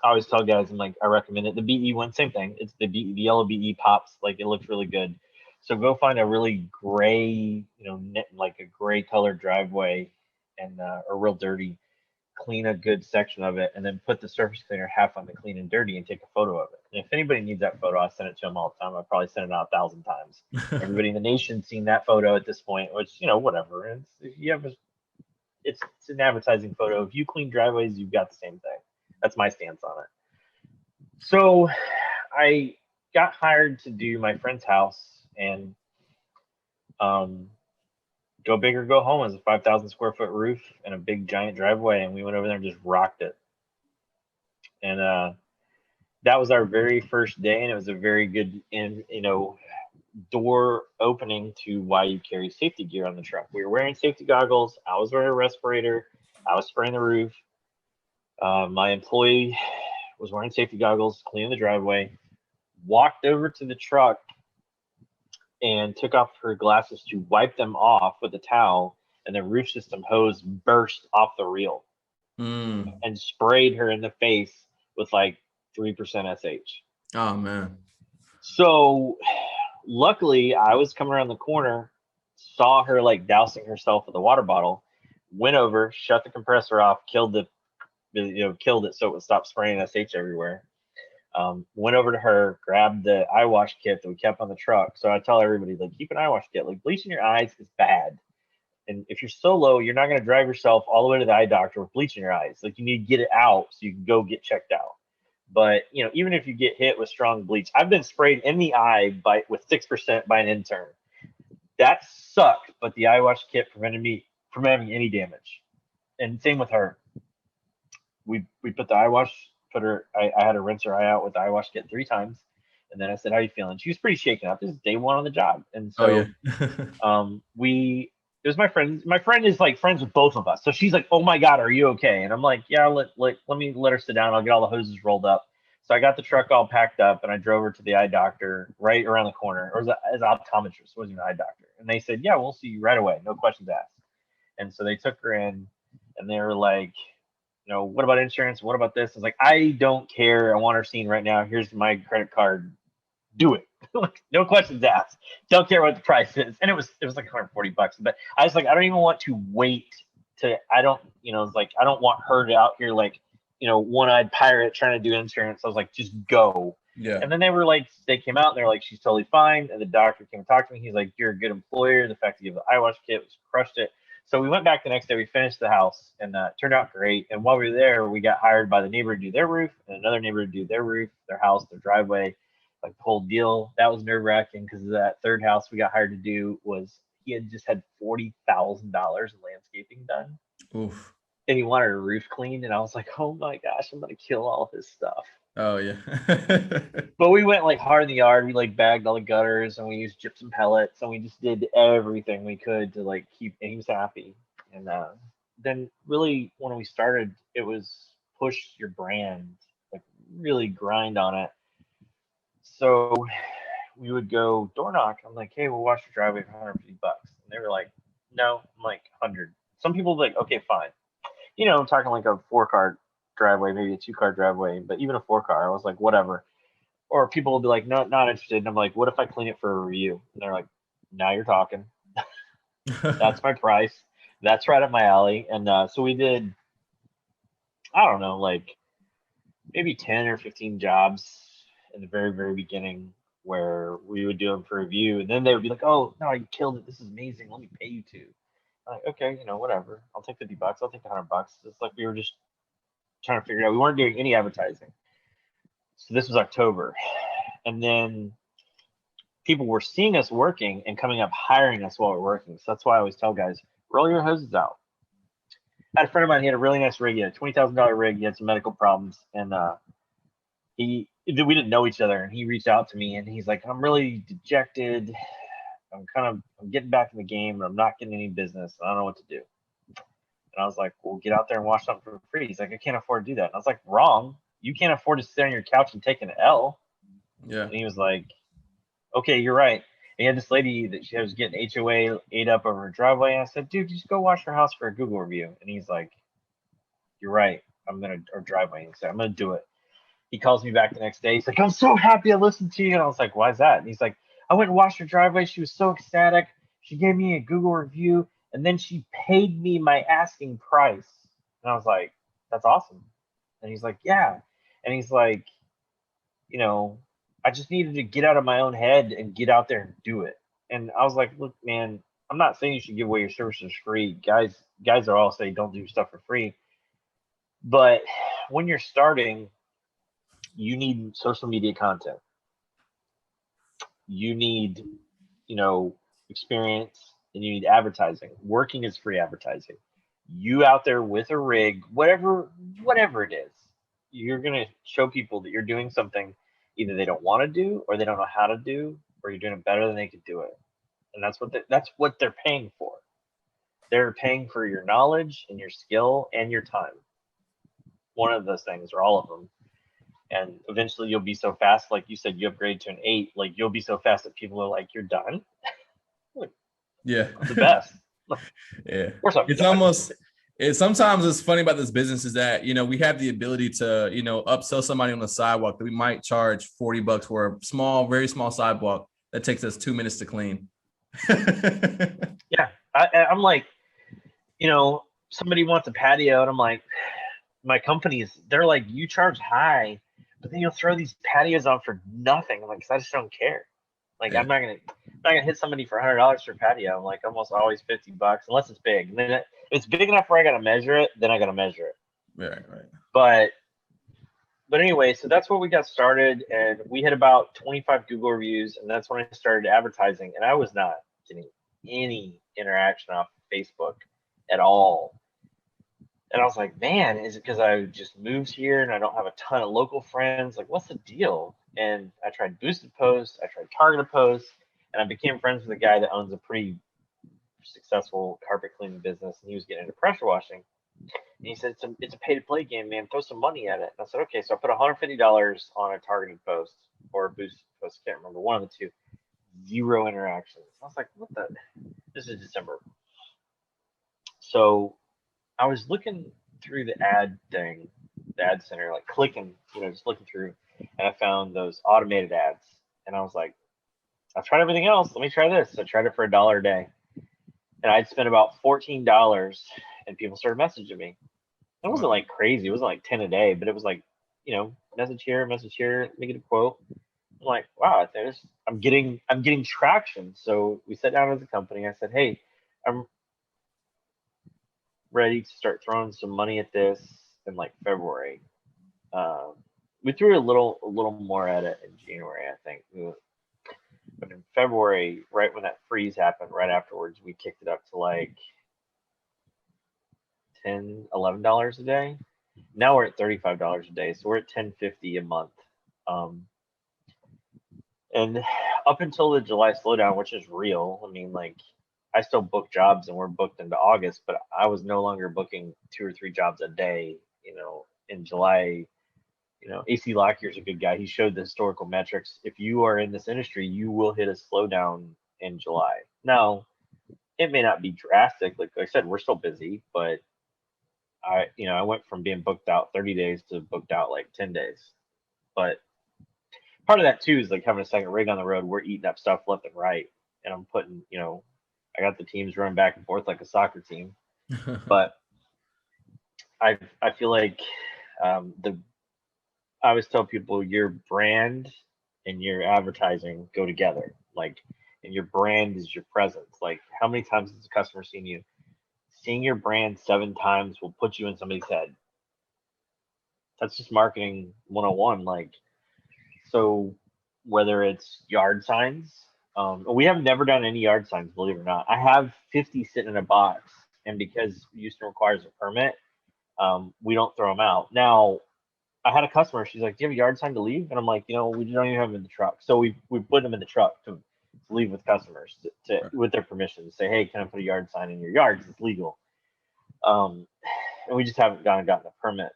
I always tell guys, I'm like, I recommend it. The BE one, same thing. It's the yellow BE pops, like it looks really good. So go find a really gray, you know, like a gray colored driveway and or real dirty, clean a good section of it, and then put the surface cleaner half on the clean and dirty and take a photo of it. And if anybody needs that photo, I send it to them all the time. I probably send it out 1,000 times. Everybody in the nation's seen that photo at this point, which, you know, whatever. It's an advertising photo. If you clean driveways, you've got the same thing. That's my stance on it. So I got hired to do my friend's house, and go big or go home as a 5,000 square foot roof and a big giant driveway. And we went over there and just rocked it. And that was our very first day. And it was a very good, door opening to why you carry safety gear on the truck. We were wearing safety goggles. I was wearing a respirator. I was spraying the roof. My employee was wearing safety goggles, cleaning the driveway, walked over to the truck and took off her glasses to wipe them off with a towel, and the roof system hose burst off the reel and sprayed her in the face with like 3% SH. Oh man. So luckily I was coming around the corner, saw her like dousing herself with a water bottle, went over, shut the compressor off, killed it so it would stop spraying SH everywhere. Went over to her, grabbed the eye wash kit that we kept on the truck. So I tell everybody, like, keep an eye wash kit. Like, bleach in your eyes is bad. And if you're solo, you're not going to drive yourself all the way to the eye doctor with bleach in your eyes. Like, you need to get it out so you can go get checked out. But, even if you get hit with strong bleach, I've been sprayed in the eye with 6% by an intern. That sucked, but the eye wash kit prevented me from having any damage. And same with her. We put the eye wash, I had to rinse her eye out with the eye wash kit 3 times. And then I said, how are you feeling? She was pretty shaken up. This is day 1 on the job. And so it was my friend. My friend is like friends with both of us. So she's like, oh my God, are you okay? And I'm like, yeah, let me let her sit down. I'll get all the hoses rolled up. So I got the truck all packed up and I drove her to the eye doctor right around the corner. Or as an optometrist, it wasn't an eye doctor. And they said, yeah, we'll see you right away. No questions asked. And so they took her in and they were like, what about insurance? What about this? I was like, I don't care. I want her seen right now. Here's my credit card. Do it. No questions asked. Don't care what the price is. And it was like $140. But I was like, I don't even want to wait I don't want her to out here like, one-eyed pirate trying to do insurance. I was like, just go. Yeah. And then they came out and they're like, she's totally fine. And the doctor came and talked to me. He's like, you're a good employer. The fact that you have the eye wash kit was crushed it. So we went back the next day. We finished the house, and it turned out great. And while we were there, we got hired by the neighbor to do their roof, and another neighbor to do their roof, their house, their driveway, like the whole deal. That was nerve-wracking because that third house we got hired to do he had just had $40,000 in landscaping done. Oof. And he wanted a roof cleaned, and I was like, oh my gosh, I'm gonna kill all his stuff. Oh yeah. But we went like hard in the yard. We like bagged all the gutters and we used gypsum pellets and we just did everything we could to like keep and he was happy. And then really when we started, it was push your brand, like really grind on it. So we would go door knock. I'm like, hey, we'll wash your driveway for $150. And they were like, no. I'm like, 100. Some people were like, okay, fine. I'm talking like a 4-car driveway, maybe a 2-car driveway, but even a 4-car, I was like, whatever. Or people will be like, no, not interested. And I'm like, what if I clean it for a review? And they're like, now you're talking. That's my price. That's right up my alley. And so we did, I don't know, like maybe 10 or 15 jobs in the very, very beginning where we would do them for review. And then they would be like, oh, no, you killed it. This is amazing. Let me pay you to. I'm like, okay, whatever. I'll take $50. I'll take $100. It's like we were just trying to figure it out. We weren't doing any advertising. So this was October. And then people were seeing us working and coming up hiring us while we're working. So that's why I always tell guys, roll your hoses out. I had a friend of mine, he had a really nice rig. He had a $20,000 rig. He had some medical problems. And we didn't know each other. And he reached out to me and he's like, I'm really dejected. I'm getting back in the game and I'm not getting any business. I don't know what to do. And I was like, well, get out there and watch something for free. He's like, I can't afford to do that. And I was like, wrong. You can't afford to sit on your couch and take an L. Yeah. And he was like, okay, you're right. And he had this lady that she was getting HOA ate up over her driveway. And I said, dude, just go wash your house for a Google review. And he's like, you're right. Or driveway. He said, I'm going to do it. He calls me back the next day. He's like, I'm so happy I listened to you. And I was like, why is that? And he's like, I went and washed her driveway. She was so ecstatic. She gave me a Google review. And then she paid me my asking price. And I was like, that's awesome. And he's like, yeah. And he's like, I just needed to get out of my own head and get out there and do it. And I was like, look, man, I'm not saying you should give away your services free. Guys are all say don't do stuff for free. But when you're starting, you need social media content. You need, experience, and you need advertising. Working is free advertising. You out there with a rig, whatever it is, you're going to show people that you're doing something either they don't want to do or they don't know how to do, or you're doing it better than they could do it. And that's what they're paying for. They're paying for your knowledge and your skill and your time. One of those things, or all of them. And eventually you'll be so fast, like you said, you upgrade to an 8, like you'll be so fast that people are like, you're done? Yeah. I'm the best. Yeah. Of course I'm It's done. almost, sometimes it's funny about this business is that, we have the ability to, upsell somebody on the sidewalk that we might charge $40 for a small, very small sidewalk that takes us 2 minutes to clean. Yeah. I'm like, somebody wants a patio, and I'm like, my companies, they're like, you charge high, but then you'll throw these patios on for nothing. I'm like, 'cause I just don't care. Like, Yeah. I'm not gonna hit somebody for $100 for a patio. I'm like, almost always $50, unless it's big. And then if it's big enough where I gotta measure it, then I gotta measure it. Right. But anyway, so that's where we got started, and we had about 25 Google reviews, and that's when I started advertising, and I was not getting any interaction off Facebook at all. And I was like, man, is it because I just moved here and I don't have a ton of local friends? Like, what's the deal? And I tried boosted posts, I tried targeted posts, and I became friends with a guy that owns a pretty successful carpet cleaning business, and he was getting into pressure washing. And he said, it's a pay to play game, man. Throw some money at it. And I said, okay. So I put $150 on a targeted post or a boosted post. I can't remember, one of the two. 0 interactions. I was like, what the? This is December. So I was looking through the ad thing, the ad center, like clicking, just looking through, and I found those automated ads. And I was like, I've tried everything else. Let me try this. So I tried it for $1 a day. And I'd spent about $14, and people started messaging me. It wasn't like crazy. It wasn't like 10 a day, but it was like, message here, let me get a quote. I'm like, wow, I'm getting traction. So we sat down as a company. I said, hey, I'm ready to start throwing some money at this in like February. We threw a little more at it in January, I think. But in February, right when that freeze happened, right afterwards, we kicked it up to like $10, $11 a day. Now we're at $35 a day, so we're at $10.50 a month. And up until the July slowdown, which is real, I mean, like, I still book jobs, and we're booked into August, but I was no longer booking 2 or 3 jobs a day. In July, AC Lockyer's a good guy. He showed the historical metrics. If you are in this industry, you will hit a slowdown in July. Now, it may not be drastic. Like I said, we're still busy, but I went from being booked out 30 days to booked out like 10 days. But part of that too is like having a second rig on the road. We're eating up stuff left and right, and I'm putting, I got the teams running back and forth like a soccer team. But I feel like I always tell people your brand and your advertising go together. Like, and your brand is your presence. Like, how many times has a customer seen you? Seeing your brand 7 times will put you in somebody's head. That's just marketing 101. Like, so whether it's yard signs, we have never done any yard signs, believe it or not. I have 50 sitting in a box, and because Houston requires a permit, we don't throw them out. Now, I had a customer. She's like, "Do you have a yard sign to leave?" And I'm like, we don't even have them in the truck. So we put them in the truck to leave with customers with their permission. To say, "Hey, can I put a yard sign in your yard? Because it's legal." And we just haven't gotten a permit.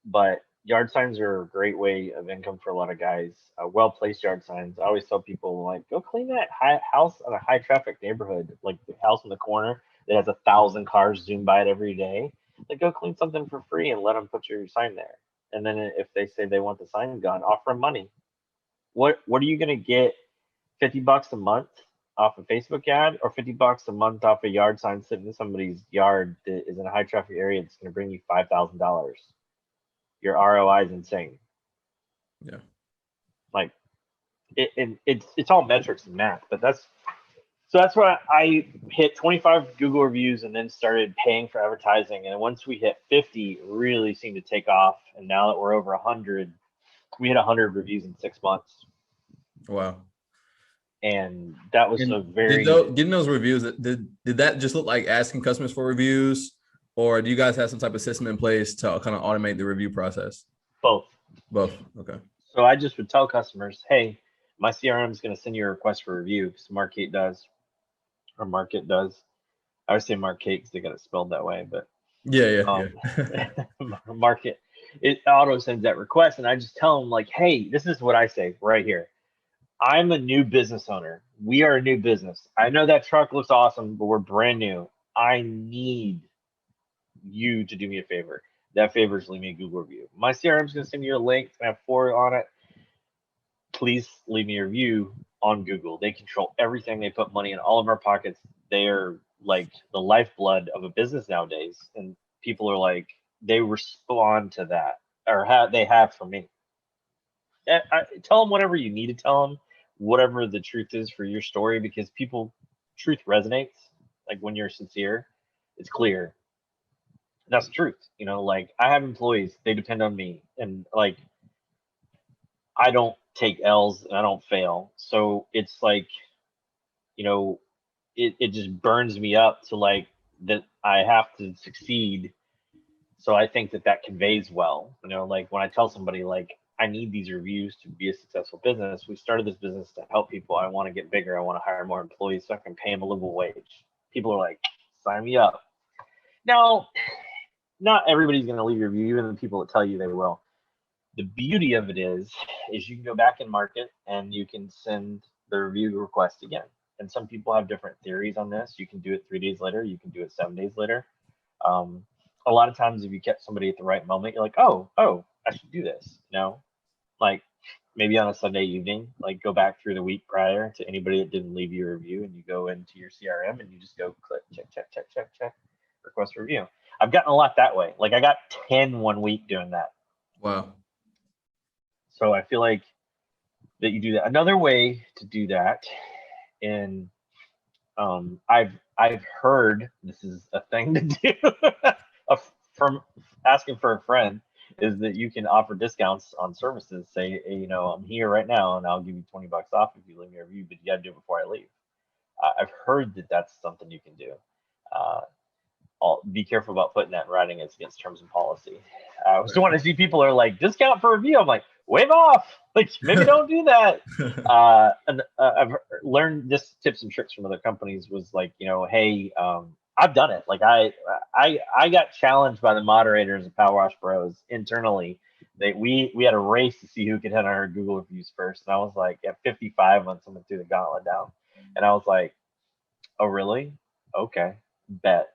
But yard signs are a great way of income for a lot of guys. Well placed yard signs. I always tell people, like, go clean that house in a high traffic neighborhood, like the house in the corner that has 1,000 cars zoom by it every day. Like, go clean something for free and let them put your sign there. And then if they say they want the sign gone, offer them money. What are you gonna get? $50 a month off a Facebook ad, or $50 a month off a yard sign sitting in somebody's yard that is in a high traffic area that's gonna bring you $5,000? Your ROI is insane. Yeah. Like, it's all metrics and math, but that's why I hit 25 Google reviews and then started paying for advertising. And once we hit 50, it really seemed to take off. And now that we're over 100, we hit 100 reviews in 6 months. Wow. And that was a very getting those reviews. Did that just look like asking customers for reviews, or do you guys have some type of system in place to kind of automate the review process? Both. Okay. So I just would tell customers, hey, my CRM is going to send you a request for review, because Market does. I would say Marquette because they got it spelled that way, but Yeah. um, Market, it auto sends that request, and I just tell them like, hey, this is what I say right here. I'm a new business owner. We are a new business. I know that truck looks awesome, but we're brand new. I need you to do me a favor. That favor is leave me a Google review. My CRM is going to send you a link. It's going to have 4 on it. Please leave me a review on Google. They control everything. They put money in all of our pockets. They are like the lifeblood of a business nowadays. And people are like, they respond to that, or they have for me. Tell them whatever you need to tell them, whatever the truth is for your story, because truth resonates. Like when you're sincere, it's clear. That's the truth. Like I have employees, they depend on me, and like I don't take L's and I don't fail. So it's like, you know, it just burns me up to like that I have to succeed. So I think that conveys well. Like when I tell somebody like I need these reviews to be a successful business. We started this business to help people. I want to get bigger. I want to hire more employees so I can pay them a livable wage. People are like, sign me up. Now, not everybody's going to leave a review, even the people that tell you they will. The beauty of it is you can go back and market and you can send the review request again. And some people have different theories on this. You can do it 3 days later. You can do it 7 days later. A lot of times, if you catch somebody at the right moment, you're like, oh, I should do this. Like maybe on a Sunday evening, like go back through the week prior to anybody that didn't leave you a review, and you go into your CRM and you just go click, check, request review. I've gotten a lot that way. Like I got 10 one week doing that. Wow. So I feel like that you do that. Another way to do that, and I've heard this is a thing to do from asking for a friend, is that you can offer discounts on services. Say, hey, I'm here right now and I'll give you $20 off if you leave me a review, but you got to do it before I leave. I've heard that that's something you can do. Be careful about putting that in writing. It's against terms and policy. I still want to see people are like, discount for review. I'm like, wave off. Like, maybe don't do that. And I've learned this tips and tricks from other companies was like, hey, I've done it. Like I got challenged by the moderators of Power Wash Bros internally. We had a race to see who could hit our Google reviews first. And I was like at 55 when someone threw the gauntlet down. And I was like, oh, really? Okay, bet.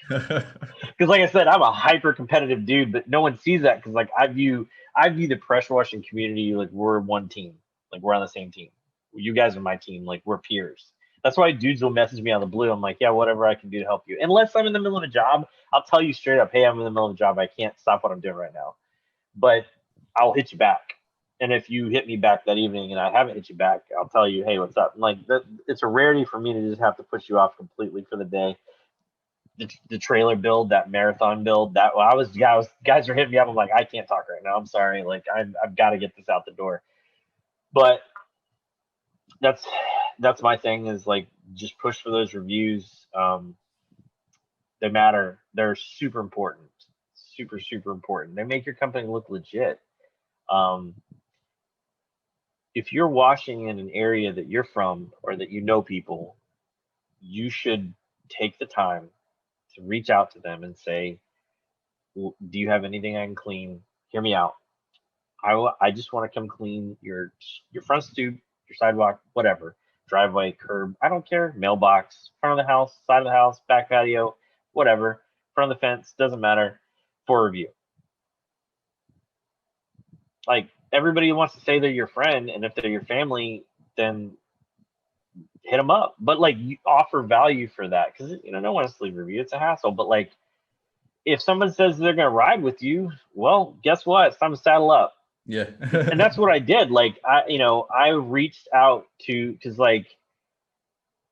Because like I said, I'm a hyper competitive dude, but no one sees that because like I view the pressure washing community like we're one team, like we're on the same team. You guys are my team, like we're peers. That's why dudes will message me out of the blue. I'm like, yeah, whatever I can do to help you. Unless I'm in the middle of a job, I'll tell you straight up, hey, I'm in the middle of a job. I can't stop what I'm doing right now, but I'll hit you back. And if you hit me back that evening and I haven't hit you back, I'll tell you, hey, what's up? And like it's a rarity for me to just have to push you off completely for the day. The trailer build, that marathon build, guys are hitting me up. I'm like, I can't talk right now. I'm sorry. Like I've got to get this out the door. But that's my thing is like just push for those reviews. They matter. They're super important. Super, super important. They make your company look legit. If you're washing in an area that you're from or that you know people, you should take the time to reach out to them and say, do you have anything I can clean? Hear me out. I just want to come clean your front stoop, your sidewalk, whatever, driveway, curb. I don't care. Mailbox, front of the house, side of the house, back patio, whatever, front of the fence, doesn't matter, for review. Like everybody wants to say they're your friend, and if they're your family, then hit them up. But like you offer value for that because no one wants to leave a review. It's a hassle. But like if someone says they're gonna ride with you, well, guess what? It's time to saddle up. Yeah. And that's what I did. Like I reached out to because like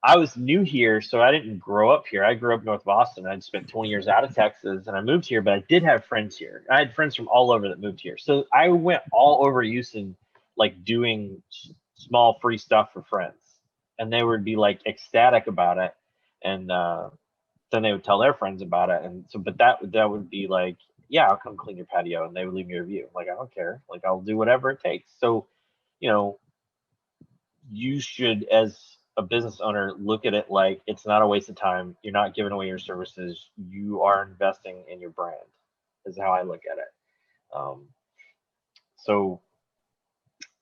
I was new here, so I didn't grow up here. I grew up North Boston. I'd spent 20 years out of Texas, and I moved here, but I did have friends here. I had friends from all over that moved here. So I went all over Houston, like doing small free stuff for friends. And they would be like ecstatic about it. And then they would tell their friends about it. And so, but that would be like, yeah, I'll come clean your patio. And they would leave me a review. Like, I don't care. Like, I'll do whatever it takes. So, you should, as a business owner look at it like it's not a waste of time. You're not giving away your services. You are investing in your brand, is how I look at it. So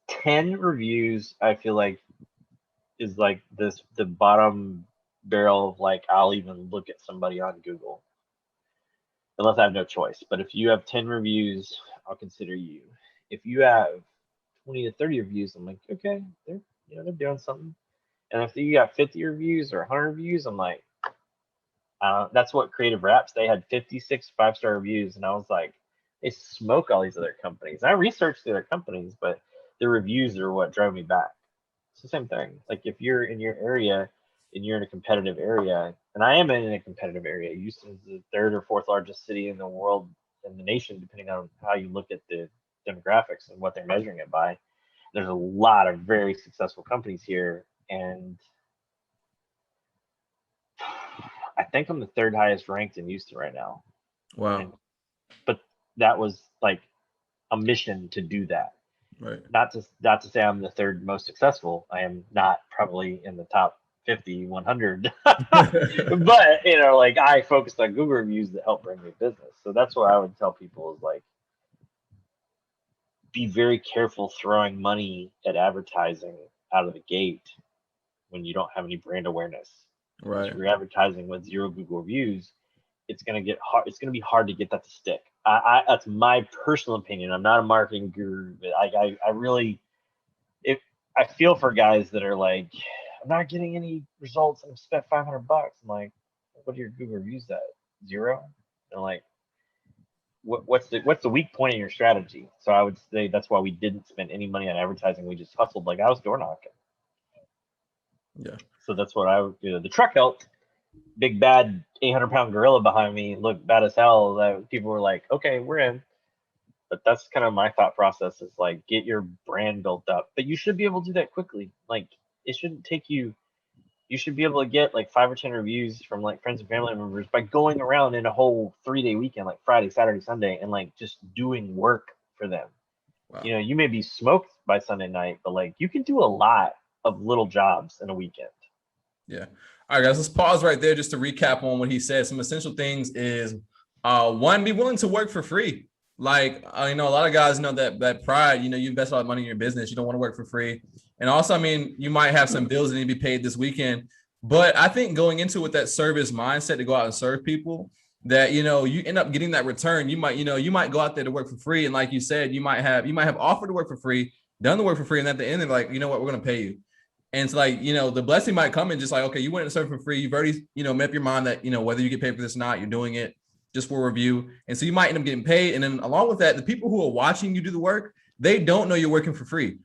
10 reviews, I feel like is like the bottom barrel of like I'll even look at somebody on Google unless I have no choice. But if you have 10 reviews, I'll consider you. If you have 20 to 30 reviews, I'm like, okay, they're doing something. And if you got 50 reviews or 100 reviews, I'm like, that's what Creative Wraps. They had 56 5-star reviews, and I was like, they smoke all these other companies. And I researched the other companies, but the reviews are what drove me back. It's the same thing. Like if you're in your area and you're in a competitive area, and I am in a competitive area. Houston is the third or fourth largest city in the world, in the nation, depending on how you look at the demographics and what they're measuring it by. There's a lot of very successful companies here, and I think I'm the third highest ranked in Houston right now. Wow. But that was like a mission to do that. Right. Not to say I'm the third most successful. I am not probably in the top 50, 100. But like I focused on Google reviews that help bring me business. So that's what I would tell people is like, be very careful throwing money at advertising out of the gate when you don't have any brand awareness. Right. If you're advertising with 0 Google reviews, it's gonna get hard. It's gonna be hard to get that to stick. That's my personal opinion. I'm not a marketing guru, but I really, if I feel for guys that are like, I'm not getting any results. I've spent $500. I'm like, what are your Google reviews at? 0? And like, what's the weak point in your strategy? So I would say that's why we didn't spend any money on advertising. We just hustled like I was door knocking. Yeah. So that's what I would do. The truck helped. Big bad 800-pound gorilla behind me looked bad as hell. That people were like, okay, we're in. But that's kind of my thought process is like, get your brand built up. But you should be able to do that quickly. Like it shouldn't take you. You should be able to get like 5 or 10 reviews from like friends and family members by going around in a whole 3-day weekend, like Friday, Saturday, Sunday, and like just doing work for them. Wow. You may be smoked by Sunday night, but like you can do a lot of little jobs in a weekend. Yeah. All right, guys, let's pause right there just to recap on what he said. Some essential things is one, be willing to work for free. Like, a lot of guys know that pride, you invest a lot of money in your business. You don't want to work for free. And also, you might have some bills that need to be paid this weekend. But I think going into with that service mindset to go out and serve people, that you end up getting that return. You might go out there to work for free. And like you said, you might have offered to work for free, done the work for free, and at the end, they're like, you know what, we're gonna pay you. And it's like, the blessing might come in just like, okay, you went and served for free. You've already, made up your mind that, whether you get paid for this or not, you're doing it just for review. And so you might end up getting paid. And then along with that, the people who are watching you do the work, they don't know you're working for free.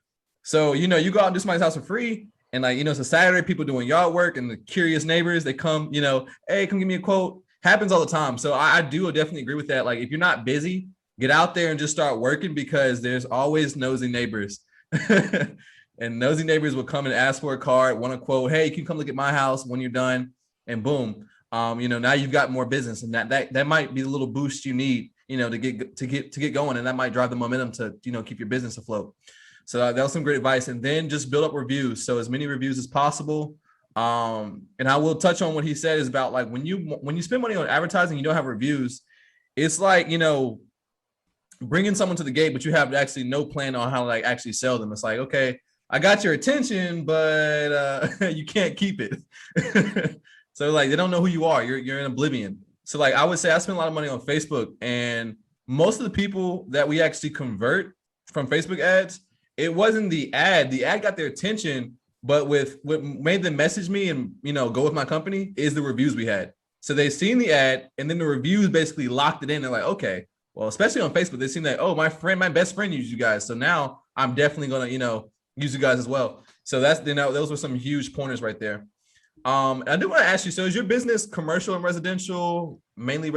So, you go out and do somebody's house for free. And like, it's a Saturday, people doing yard work and the curious neighbors, they come, hey, come give me a quote. Happens all the time. So I do definitely agree with that. Like if you're not busy, get out there and just start working because there's always nosy neighbors. And nosy neighbors will come and ask for a card, want a quote. Hey, you can come look at my house when you're done, and boom, now you've got more business, and that might be the little boost you need, to get going, and that might drive the momentum to keep your business afloat. So that was some great advice, and then just build up reviews. So as many reviews as possible. And I will touch on what he said is about like when you spend money on advertising, you don't have reviews. It's like bringing someone to the gate, but you have actually no plan on how to like actually sell them. It's like, okay, I got your attention, but you can't keep it. So like they don't know who you are. You're in oblivion. So like I would say I spend a lot of money on Facebook, and most of the people that we actually convert from Facebook ads, it wasn't the ad. The ad got their attention, but with what made them message me and go with my company is the reviews we had. So they seen the ad, and then the reviews basically locked it in. They're like, okay, well, especially on Facebook, they seen that, oh, my best friend used you guys. So now I'm definitely gonna, use you guys as well. So that's, those were some huge pointers right there. I do want to ask you, so is your business commercial and residential, mainly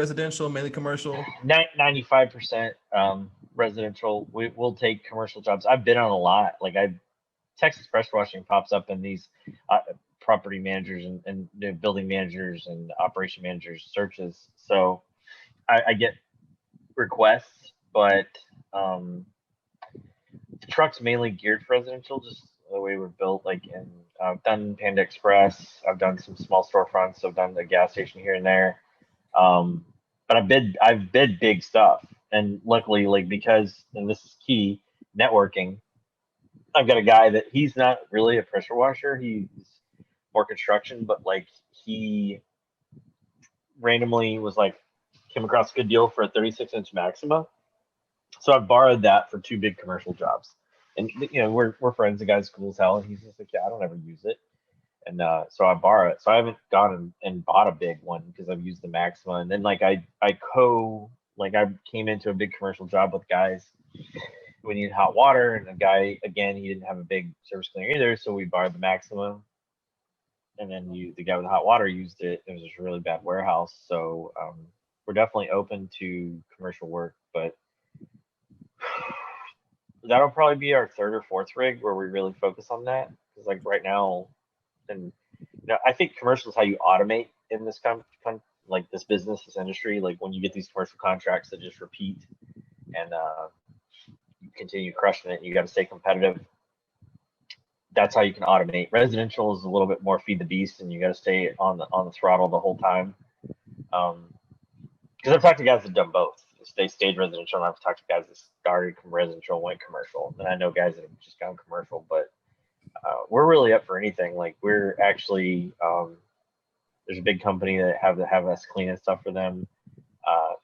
commercial? 95% residential. We'll take commercial jobs. I've been on a lot. Like Texas pressure washing pops up in these property managers and building managers and operation managers searches. So I get requests, but the truck's mainly geared for residential. Just the way we're built. Like, in I've done Panda Express, I've done some small storefronts, I've done the gas station here and there. Um, but I've bid big stuff, and luckily, like, because, and this is key, networking. I've got a guy that he's not really a pressure washer. He's more construction, but like he randomly was like came across a good deal for a 36-inch Maxima. So I borrowed that for two big commercial jobs. And we're friends. The guy's cool as hell, and he's just like, yeah, I don't ever use it. And so I borrow it. So I haven't gone and bought a big one because I've used the Maxima. And then like I came into a big commercial job with guys. We needed hot water, and the guy, again, he didn't have a big service cleaner either, so we borrowed the Maxima. And then the guy with the hot water used it. It was just a really bad warehouse. So we're definitely open to commercial work, but that'll probably be our third or fourth rig where we really focus on that. Because like right now, and I think commercial is how you automate in this like this business, this industry. Like when you get these commercial contracts that just repeat and you continue crushing it, you got to stay competitive. That's how you can automate. Residential is a little bit more feed the beast, and you got to stay on the throttle the whole time. Because I've talked to guys that have done both. They stayed residential, and I've talked to guys that started residential and went commercial. And I know guys that have just gone commercial, but we're really up for anything. Like we're actually there's a big company that have us cleaning stuff for them.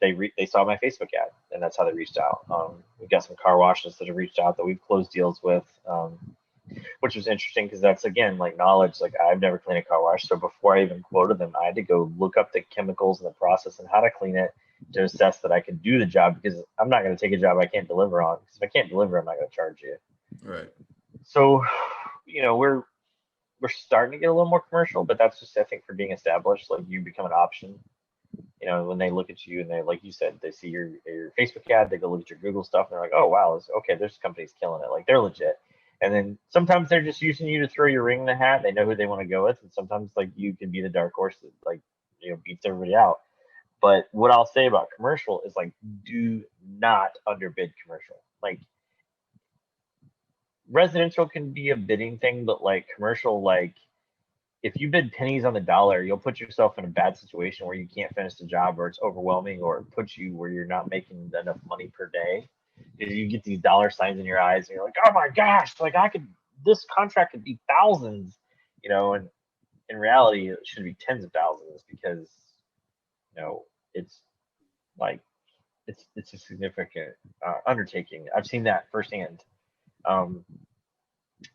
They saw my Facebook ad, and that's how they reached out. We've got some car washes that have reached out that we've closed deals with. Which was interesting because that's, again, like knowledge. Like I've never cleaned a car wash, so before I even quoted them, I had to go look up the chemicals and the process and how to clean it to assess that I could do the job, because I'm not going to take a job I can't deliver on. Because if I can't deliver, I'm not going to charge you. Right. So, we're starting to get a little more commercial, but that's just, I think, for being established. Like you become an option. When they look at you and they, like you said, they see your Facebook ad, they go look at your Google stuff, and they're like, oh wow, okay, this company's killing it. Like they're legit. And then sometimes they're just using you to throw your ring in the hat. They know who they want to go with. And sometimes like you can be the dark horse that like, beats everybody out. But what I'll say about commercial is like, do not underbid commercial. Like residential can be a bidding thing, but like commercial, like if you bid pennies on the dollar, you'll put yourself in a bad situation where you can't finish the job, or it's overwhelming, or it puts you where you're not making enough money per day. You get these dollar signs in your eyes, and you're like, oh my gosh, like this contract could be thousands, and in reality, it should be tens of thousands, because, it's like, it's a significant undertaking. I've seen that firsthand.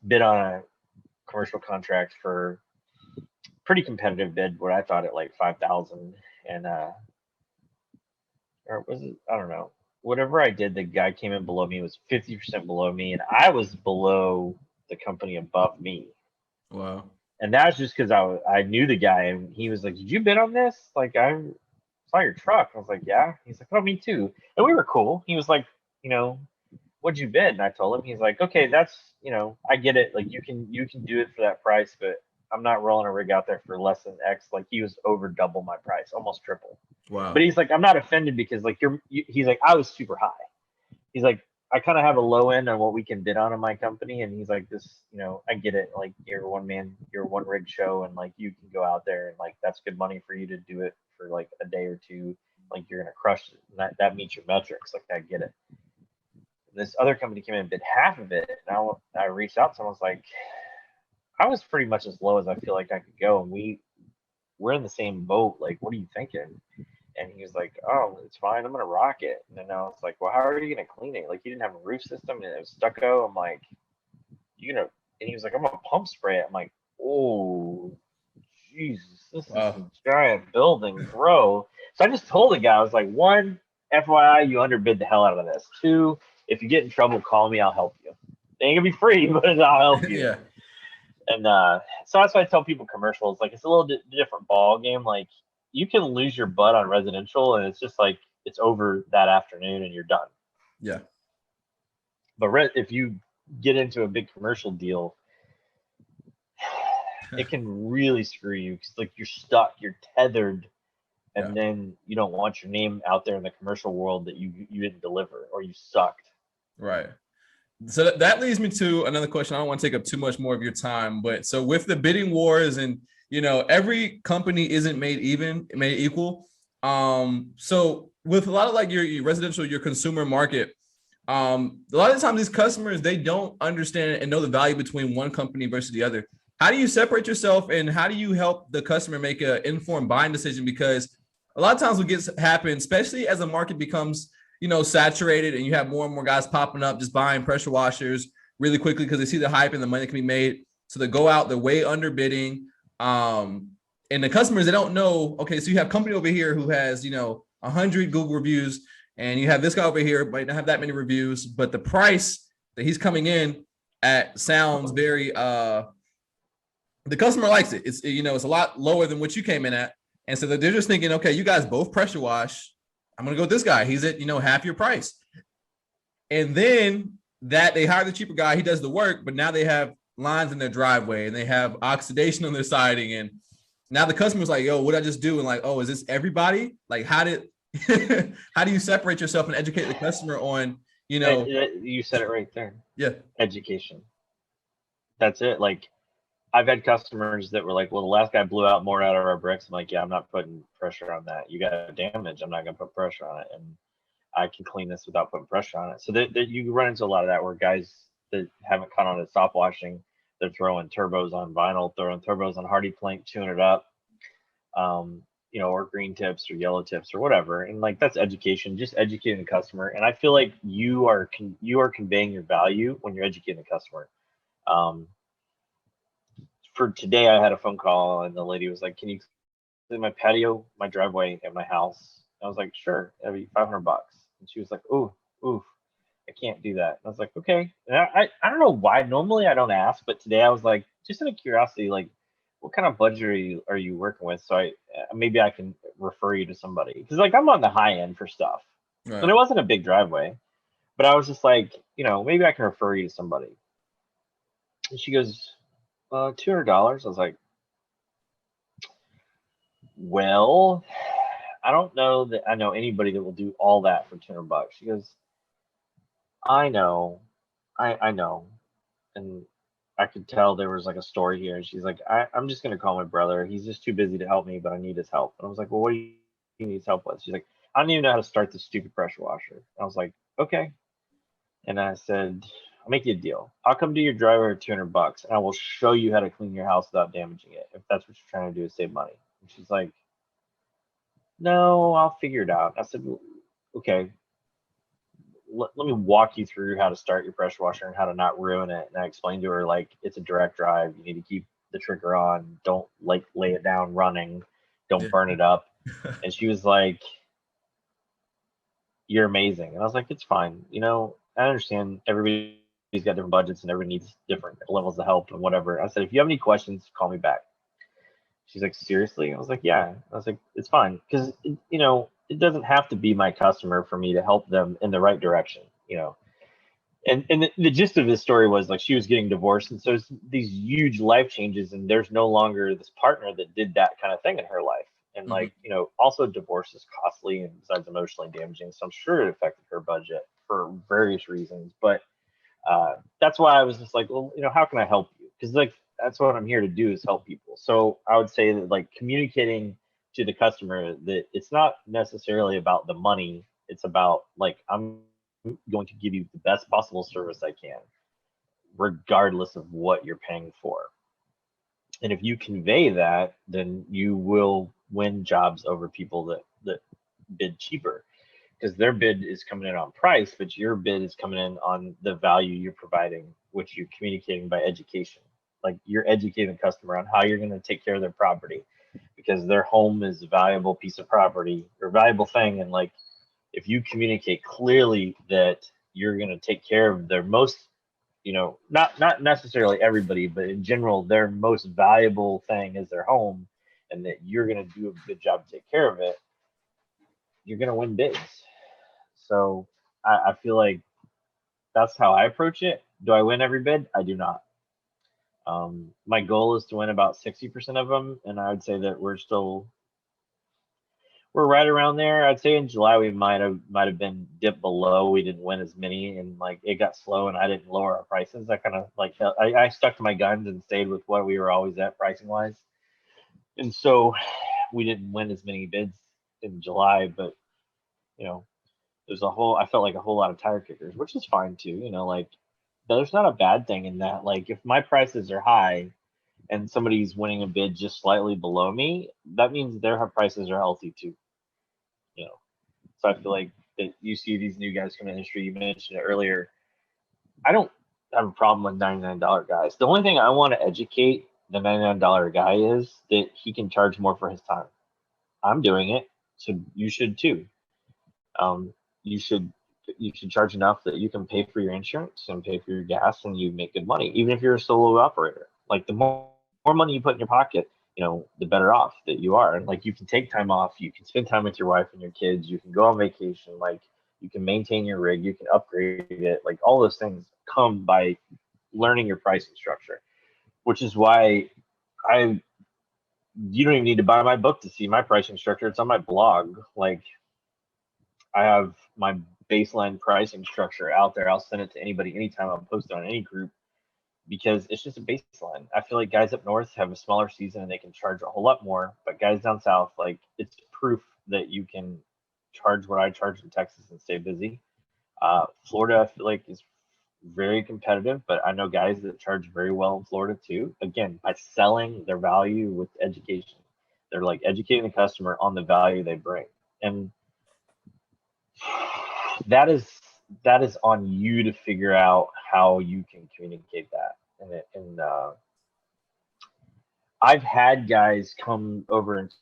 Bid on a commercial contract for pretty competitive bid, what I thought at like 5,000, and or was it? I don't know. Whatever I did, the guy came in below me, was 50% below me, and I was below the company above me. Wow. And that's just because I knew the guy, and he was like, "Did you bid on this? Like I saw your truck." I was like, "Yeah." He's like, "Oh, me too." And we were cool. He was like, "What'd you bid?" And I told him. He's like, "Okay, that's I get it. Like you can do it for that price, but I'm not rolling a rig out there for less than X." Like he was over double my price, almost triple. Wow. But he's like, I'm not offended because like he's like, I was super high. He's like, I kind of have a low end on what we can bid on in my company. And he's like, this, I get it. Like you're one rig show, and like you can go out there and like that's good money for you to do it for like a day or two. Like you're gonna crush it. And that meets your metrics. Like I get it. And this other company came in and bid half of it. And I reached out to him. I was like, I was pretty much as low as I feel like I could go, and we're in the same boat. Like, what are you thinking? And he was like, "Oh, it's fine. I'm gonna rock it." And then I was like, "Well, how are you gonna clean it? Like, you didn't have a roof system, and it was stucco." I'm like, And he was like, "I'm gonna pump spray it." I'm like, "Oh, Jesus, this is some giant building, bro." So I just told the guy, I was like, "One, FYI, you underbid the hell out of this. Two, if you get in trouble, call me. I'll help you. It ain't gonna be free, but I'll help you." Yeah. And so that's why I tell people commercials, like it's a little different ball game. Like you can lose your butt on residential, and it's just like it's over that afternoon and you're done. Yeah. But if you get into a big commercial deal, it can really screw you, because like you're stuck, you're tethered, and then you don't want your name out there in the commercial world that you didn't deliver or you sucked. Right. So that leads me to another question. I don't want to take up too much more of your time, but so with the bidding wars and every company isn't made equal. So with a lot of like your residential, your consumer market, a lot of times these customers, they don't understand and know the value between one company versus the other. How do you separate yourself and how do you help the customer make an informed buying decision? Because a lot of times what gets happen, especially as the market becomes saturated and you have more and more guys popping up just buying pressure washers really quickly because they see the hype and the money that can be made. So they go out, they're way underbidding. And the customers, they don't know, okay, so you have company over here who has 100 Google reviews, and you have this guy over here might not have that many reviews, but the price that he's coming in at sounds very the customer likes it. It's it's a lot lower than what you came in at. And so they're just thinking, okay, you guys both pressure wash. I'm gonna go with this guy. He's at half your price. And then that they hire the cheaper guy, he does the work, but now they have lines in their driveway and they have oxidation on their siding. And now the customer's like, yo, what did I just do? And like, oh, is this everybody? Like, how do you separate yourself and educate the customer on, You said it right there. Yeah. Education. That's it. Like, I've had customers that were like, well, the last guy blew out more out of our bricks. I'm like, yeah, I'm not putting pressure on that. You got damage. I'm not going to put pressure on it. And I can clean this without putting pressure on it. So that you run into a lot of that where guys that haven't caught on to stop washing, they're throwing turbos on vinyl, throwing turbos on hardy plank, tuning it up, or green tips or yellow tips or whatever. And like, that's education, just educating the customer. And I feel like you are conveying your value when you're educating the customer. For today, I had a phone call and the lady was like, can you clean my patio, my driveway at my house? I was like, sure, that'd be $500. And she was like, ooh, I can't do that. And I was like, okay. And I don't know why. Normally I don't ask, but today I was like, just out of curiosity, like, what kind of budget are you working with? So maybe I can refer you to somebody, because like I'm on the high end for stuff. Right. And it wasn't a big driveway, but I was just like, maybe I can refer you to somebody. And she goes, $200. I was like, well, I don't know that I know anybody that will do all that for $200. She goes, I know. I know. And I could tell there was like a story here. And she's like, I'm just going to call my brother. He's just too busy to help me, but I need his help. And I was like, well, what do you need help with? She's like, I don't even know how to start this stupid pressure washer. And I was like, okay. And I said, I'll make you a deal. I'll come to your driveway for $200 and I will show you how to clean your house without damaging it, if that's what you're trying to do, is save money. And she's like, no, I'll figure it out. I said, okay, let me walk you through how to start your pressure washer and how to not ruin it. And I explained to her, like, it's a direct drive. You need to keep the trigger on. Don't like lay it down running. Don't burn it up. And she was like, you're amazing. And I was like, it's fine. I understand everybody's got different budgets and everybody needs different levels of help and whatever. I said, if you have any questions, call me back. She's like, seriously? I was like, yeah. I was like, it's fine. Because, it doesn't have to be my customer for me to help them in the right direction, And the gist of this story was, like, she was getting divorced. And so it's these huge life changes. And there's no longer this partner that did that kind of thing in her life. And like, also divorce is costly and besides emotionally damaging. So I'm sure it affected her budget for various reasons. But that's why I was just like, well, how can I help you? Because like, that's what I'm here to do, is help people. So I would say that, like, communicating to the customer that it's not necessarily about the money. It's about, like, I'm going to give you the best possible service I can, regardless of what you're paying for. And if you convey that, then you will win jobs over people that bid cheaper, because their bid is coming in on price, but your bid is coming in on the value you're providing, which you're communicating by education. Like, you're educating the customer on how you're going to take care of their property, because their home is a valuable piece of property or valuable thing. And like, if you communicate clearly that you're going to take care of their most, not necessarily everybody, but in general, their most valuable thing is their home, and that you're going to do a good job to take care of it, you're going to win bids. So I feel like that's how I approach it. Do I win every bid? I do not. My goal is to win about 60% of them, and I would say that we're still we're right around there. I'd say in July we might have been dipped below. We didn't win as many, and like it got slow, and I didn't lower our prices. I kind of like I stuck to my guns and stayed with what we were always at pricing wise, and so we didn't win as many bids in July. But you know, there's a whole I felt like a whole lot of tire kickers, which is fine too. You know, like there's not a bad thing in that. Like if my prices are high and somebody's winning a bid just slightly below me, that means their prices are healthy too. You know, so I feel like that you see these new guys come in the industry. You mentioned it earlier. I don't have a problem with $99 guys. The only thing I want to educate the $99 guy is that he can charge more for his time. I'm doing it, so you should too. Um, you should charge enough that you can pay for your insurance and pay for your gas, and you make good money, even if you're a solo operator. Like the more money you put in your pocket, you know, the better off that you are. And like you can take time off, you can spend time with your wife and your kids, you can go on vacation, like you can maintain your rig, you can upgrade it. Like all those things come by learning your pricing structure, which is why I you don't even need to buy my book to see my pricing structure. It's on my blog. Like I have my baseline pricing structure out there. I'll send it to anybody anytime. I'll post it on any group because it's just a baseline. I feel like guys up north have a smaller season and they can charge a whole lot more, but guys down south, like it's proof that you can charge what I charge in Texas and stay busy. Florida, I feel like is very competitive, but I know guys that charge very well in Florida too. Again, by selling their value with education, they're like educating the customer on the value they bring, and that is on you to figure out how you can communicate that. And I've had guys come over and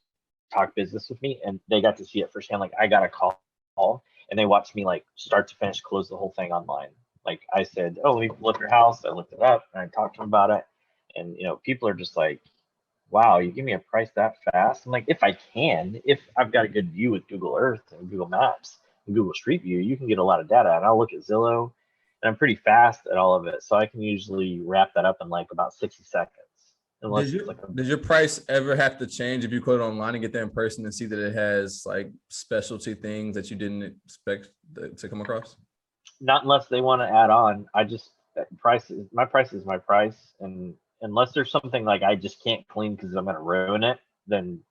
talk business with me, and they got to see it firsthand. Like I got a call, and they watched me like start to finish close the whole thing online. Like I said, oh, let me flip your house. I looked it up and I talked to them about it, and you know, people are just like, wow, you give me a price that fast? I'm like, if I can, if I've got a good view with Google Earth and Google Maps and Google Street View, you can get a lot of data. And I'll look at Zillow, and I'm pretty fast at all of it. So I can usually wrap that up in like about 60 seconds. Unless Did it's like did your price ever have to change if you quote it online and get there in person and see that it has like specialty things that you didn't expect to come across? not unless they want to add on. I just my price is my price, and unless there's something like I just can't clean because I'm gonna ruin it, then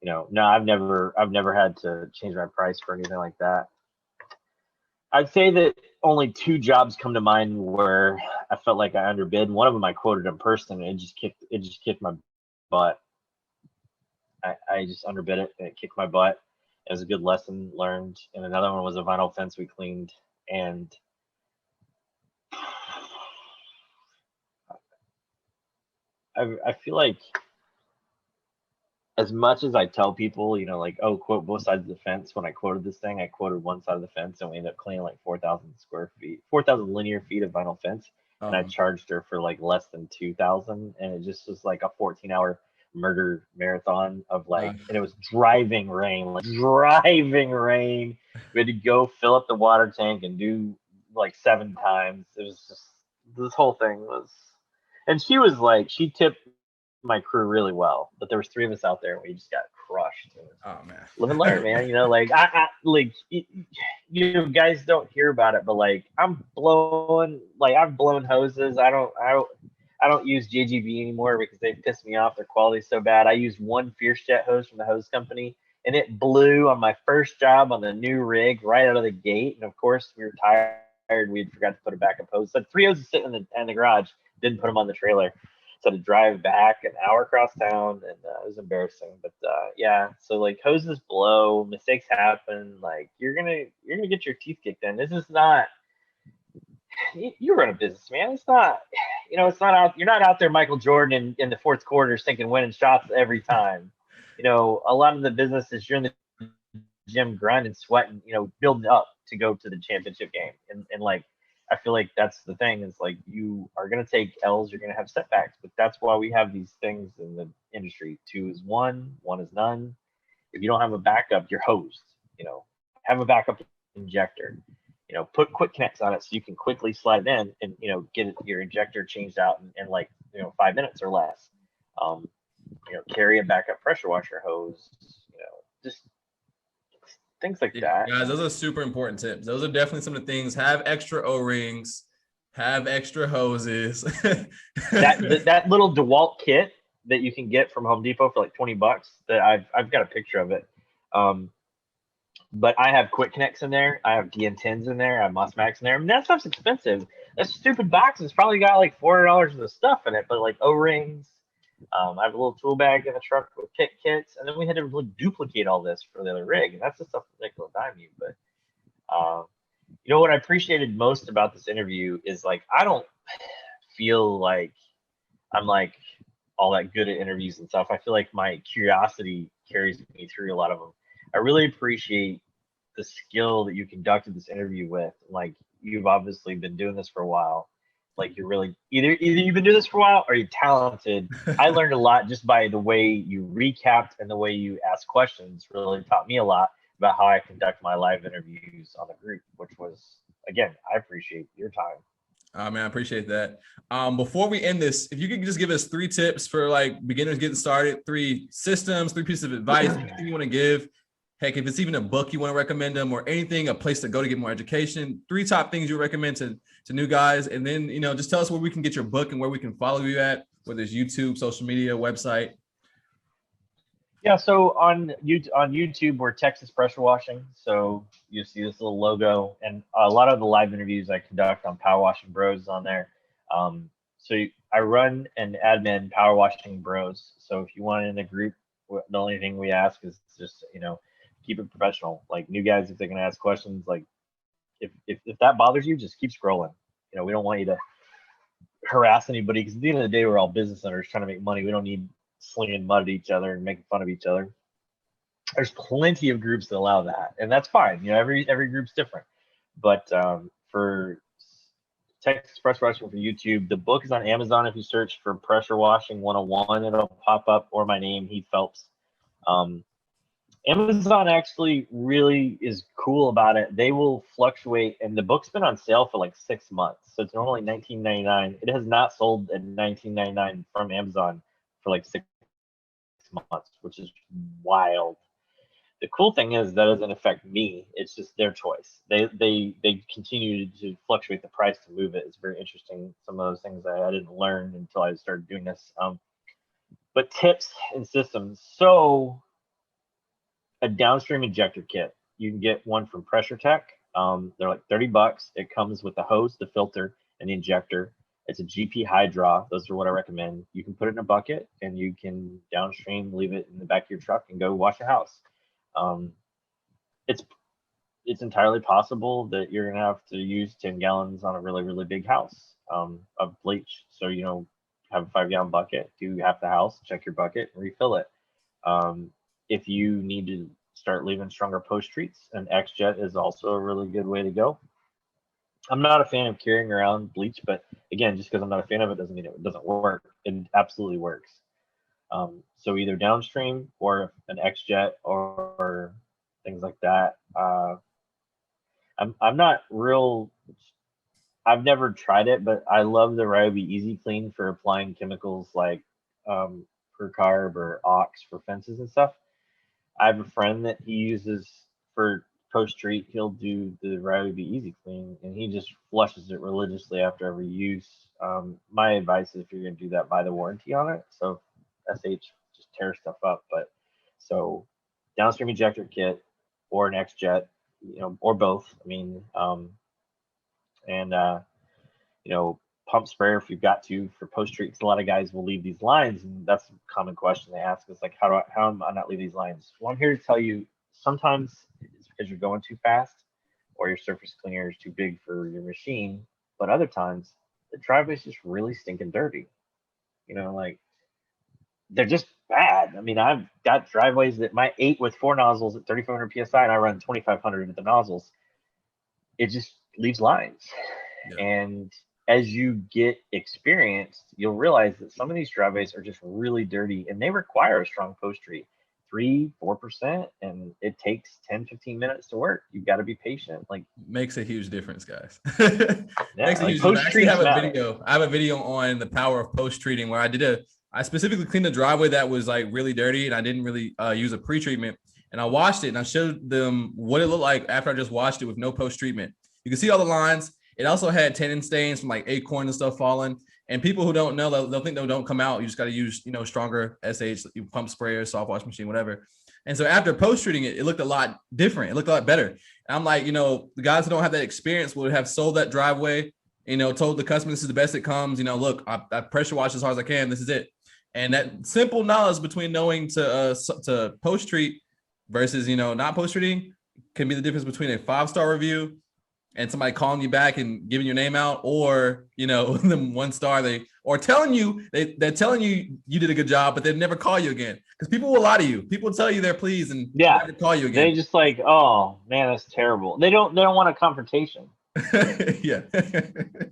you know, no, I've never had to change my price for anything like that. I'd say that only two jobs come to mind where I felt like I underbid. One of them I quoted in person, and it just kicked my butt. I just underbid it, and it kicked my butt. It was a good lesson learned. And another one was a vinyl fence we cleaned, and I feel like as much as I tell people, you know, like, oh, quote both sides of the fence. When I quoted this thing, I quoted one side of the fence, and we ended up cleaning like 4,000 square feet, 4,000 linear feet of vinyl fence, and I charged her for like less than 2,000, and it just was like a 14-hour murder marathon of like, and it was driving rain, like driving rain. We had to go fill up the water tank and do like 7 times. It was just this whole thing was, and she was like, she tipped my crew really well, but there was 3 of us out there and we just got crushed. Oh man, Live and learn, man. You know, like I like you know, guys don't hear about it, but like I'm blowing, like I've blown hoses. I don't use JGB anymore because they piss me off. Their quality's so bad. I used one Fierce Jet hose from the hose company, and it blew on my first job on the new rig right out of the gate. And of course, we were tired. We forgot to put a backup hose. So 3 hoses sitting in the garage. Didn't put them on the trailer. So to drive back an hour across town, and it was embarrassing. But yeah, so like hoses blow, mistakes happen. Like you're gonna get your teeth kicked in. This is not. You run a business, man. It's not. You know, it's not out. You're not out there, Michael Jordan, in the fourth quarter, sinking winning shots every time. You know, a lot of the business is you're in the gym grinding, sweating. You know, building up to go to the championship game, and like I feel like that's the thing is like you are going to take L's, you're going to have setbacks, but that's why we have these things in the industry. 2 is 1, 1 is none. If you don't have a backup, you're hosed. You know, have a backup injector. You know, put quick connects on it so you can quickly slide in and you know get your injector changed out in like 5 minutes or less. You know, carry a backup pressure washer hose. You know, just things like Yeah, that. guys, those are super important tips. Those are definitely some of the things. Have extra O-rings, have extra hoses. That little DeWalt kit that you can get from Home Depot for like $20, that I've got a picture of it. But I have Quick Connects in there. I have DN10s in there. I have Mossmax in there. I mean, that stuff's expensive. That stupid box has probably got like $400 of the stuff in it, but like O-rings. I have a little tool bag in the truck with kits, and then we had to like, duplicate all this for the other rig, and that's the stuff that Nickel and dime you. But you know what I appreciated most about this interview is like I don't feel like I'm like all that good at interviews and stuff. I feel like my curiosity carries me through a lot of them. I really appreciate the skill that you conducted this interview with. Like you've obviously been doing this for a while. Like you're really either you've been doing this for a while or you're talented. I learned a lot just by the way you recapped and the way you asked questions. Really taught me a lot about how I conduct my live interviews on the group, which was again, I appreciate your time. Man, I appreciate that. Before we end this, if you could just give us 3 tips for like beginners getting started, 3 systems, 3 pieces of advice, anything you want to give. Heck, if it's even a book you want to recommend them or anything, a place to go to get more education, 3 top things you recommend to new guys. And then, you know, just tell us where we can get your book and where we can follow you at, whether it's YouTube, social media, website. Yeah, so on YouTube, we're Texas Pressure Washing. So you see this little logo, and a lot of the live interviews I conduct on Power Washing Bros on there. I run and admin Power Washing Bros. So if you want in the group, the only thing we ask is just, you know, keep it professional. Like new guys, if they're gonna ask questions, like if that bothers you, just keep scrolling. You know, we don't want you to harass anybody because at the end of the day, we're all business owners trying to make money. We don't need slinging mud at each other and making fun of each other. There's plenty of groups that allow that, and that's fine. You know, every group's different. But for Texas Pressure Washing for YouTube, the book is on Amazon. If you search for Pressure Washing 101, it'll pop up, or my name, Heath Felps. Amazon actually really is cool about it. They will fluctuate, and the book's been on sale for like 6 months, so it's normally $19.99. It has not sold at $19.99 from Amazon for like 6 months, which is wild. The cool thing is that doesn't affect me. It's just their choice. They continue to fluctuate the price to move it. It's very interesting. Some of those things I didn't learn until I started doing this. But tips and systems. So a downstream injector kit. You can get one from Pressure Tech. They're like $30. It comes with the hose, the filter, and the injector. It's a GP high draw. Those are what I recommend. You can put it in a bucket and you can downstream leave it in the back of your truck and go wash your house. It's entirely possible that you're gonna have to use 10 gallons on a really, really big house of bleach. So, you know, have a 5-gallon bucket, do half the house, check your bucket, and refill it. If you need to start leaving stronger post treats, an X-Jet is also a really good way to go. I'm not a fan of carrying around bleach, but again, just because I'm not a fan of it doesn't mean it doesn't work. It absolutely works. So either downstream or an X-Jet or things like that. I'm not real. I've never tried it, but I love the Ryobi Easy Clean for applying chemicals like percarb or ox for fences and stuff. I have a friend that he uses for post treat. He'll do the Ryobi Easy Clean, and he just flushes it religiously after every use. My advice is if you're going to do that, buy the warranty on it. So SH just tears stuff up. But so downstream injector kit or an X-Jet, you know, or both. I mean, you know, pump sprayer if you've got to for post treats. A lot of guys will leave these lines, and that's a common question they ask is like, how am I not leave these lines? Well, I'm here to tell you, sometimes it's because you're going too fast or your surface cleaner is too big for your machine, but other times the driveway's just really stinking dirty. You know, like they're just bad. I mean, I've got driveways that my 8 with 4 nozzles at 3,500 psi, and I run 2,500 with the nozzles. It just leaves lines. Yeah. And as you get experienced, you'll realize that some of these driveways are just really dirty and they require a strong post treat, 3-4%, and it takes 10-15 minutes to work. You've got to be patient. Like, makes a huge difference, guys. Yeah, makes a huge difference. I actually have a video. I have a video on the power of post treating where I specifically cleaned a driveway that was like really dirty and I didn't really use a pre-treatment. and I watched it and I showed them what it looked like after I just washed it with no post treatment. You can see all the lines. It also had tannin stains from like acorn and stuff falling. And people who don't know, they'll think they don't come out. You just got to use, stronger SH, pump sprayer, soft wash machine, whatever. And so after post treating it, it looked a lot different. It looked a lot better. And I'm like, the guys who don't have that experience would have sold that driveway, told the customer this is the best it comes. Look, I pressure wash as hard as I can. This is it. And that simple knowledge between knowing to post treat versus, not post treating can be the difference between a 5-star review and somebody calling you back and giving your name out, or, the 1-star or telling you they're telling you you did a good job, but they'd never call you again. Because people will lie to you. People tell you they're pleased and never call you again. They just like, oh man, that's terrible. They don't want a confrontation. Yeah.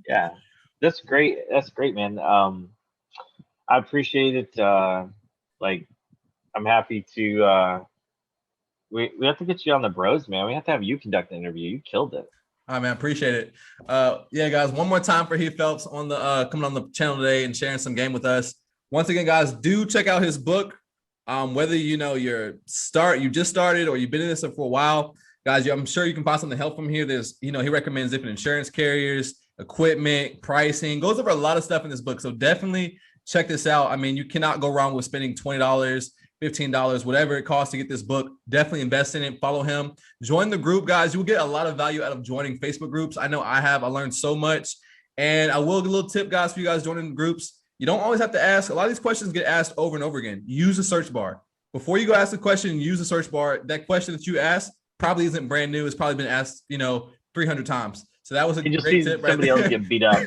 Yeah. That's great. That's great, man. I appreciate it. Like, I'm happy to we have to get you on the bros, man. We have to have you conduct the interview. You killed it. All right, man. Appreciate it. Yeah, guys, one more time for Heath Felps on the coming on the channel today and sharing some game with us. Once again, guys, do check out his book. Whether you just started or you've been in this for a while, guys, I'm sure you can find something to help from here. There's, he recommends different insurance carriers, equipment, pricing, goes over a lot of stuff in this book. So definitely check this out. I mean, you cannot go wrong with spending $20, $15, whatever it costs to get this book. Definitely invest in it. Follow him. Join the group, guys. You will get a lot of value out of joining Facebook groups. I know I have. I learned so much. And I will give a little tip, guys, for you guys joining the groups. You don't always have to ask. A lot of these questions get asked over and over again. Use the search bar. Before you go ask a question, use the search bar. That question that you asked probably isn't brand new. It's probably been asked, 300 times. So that was a great tip. Somebody else get beat up.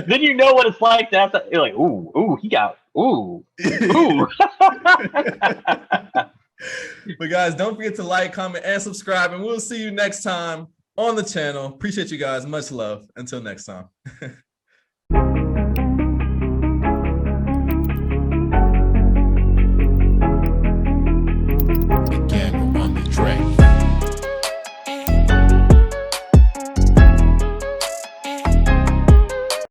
Then you know what it's like. You're like, ooh, he got, ooh. But guys, don't forget to like, comment, and subscribe. And we'll see you next time on the channel. Appreciate you guys. Much love. Until next time.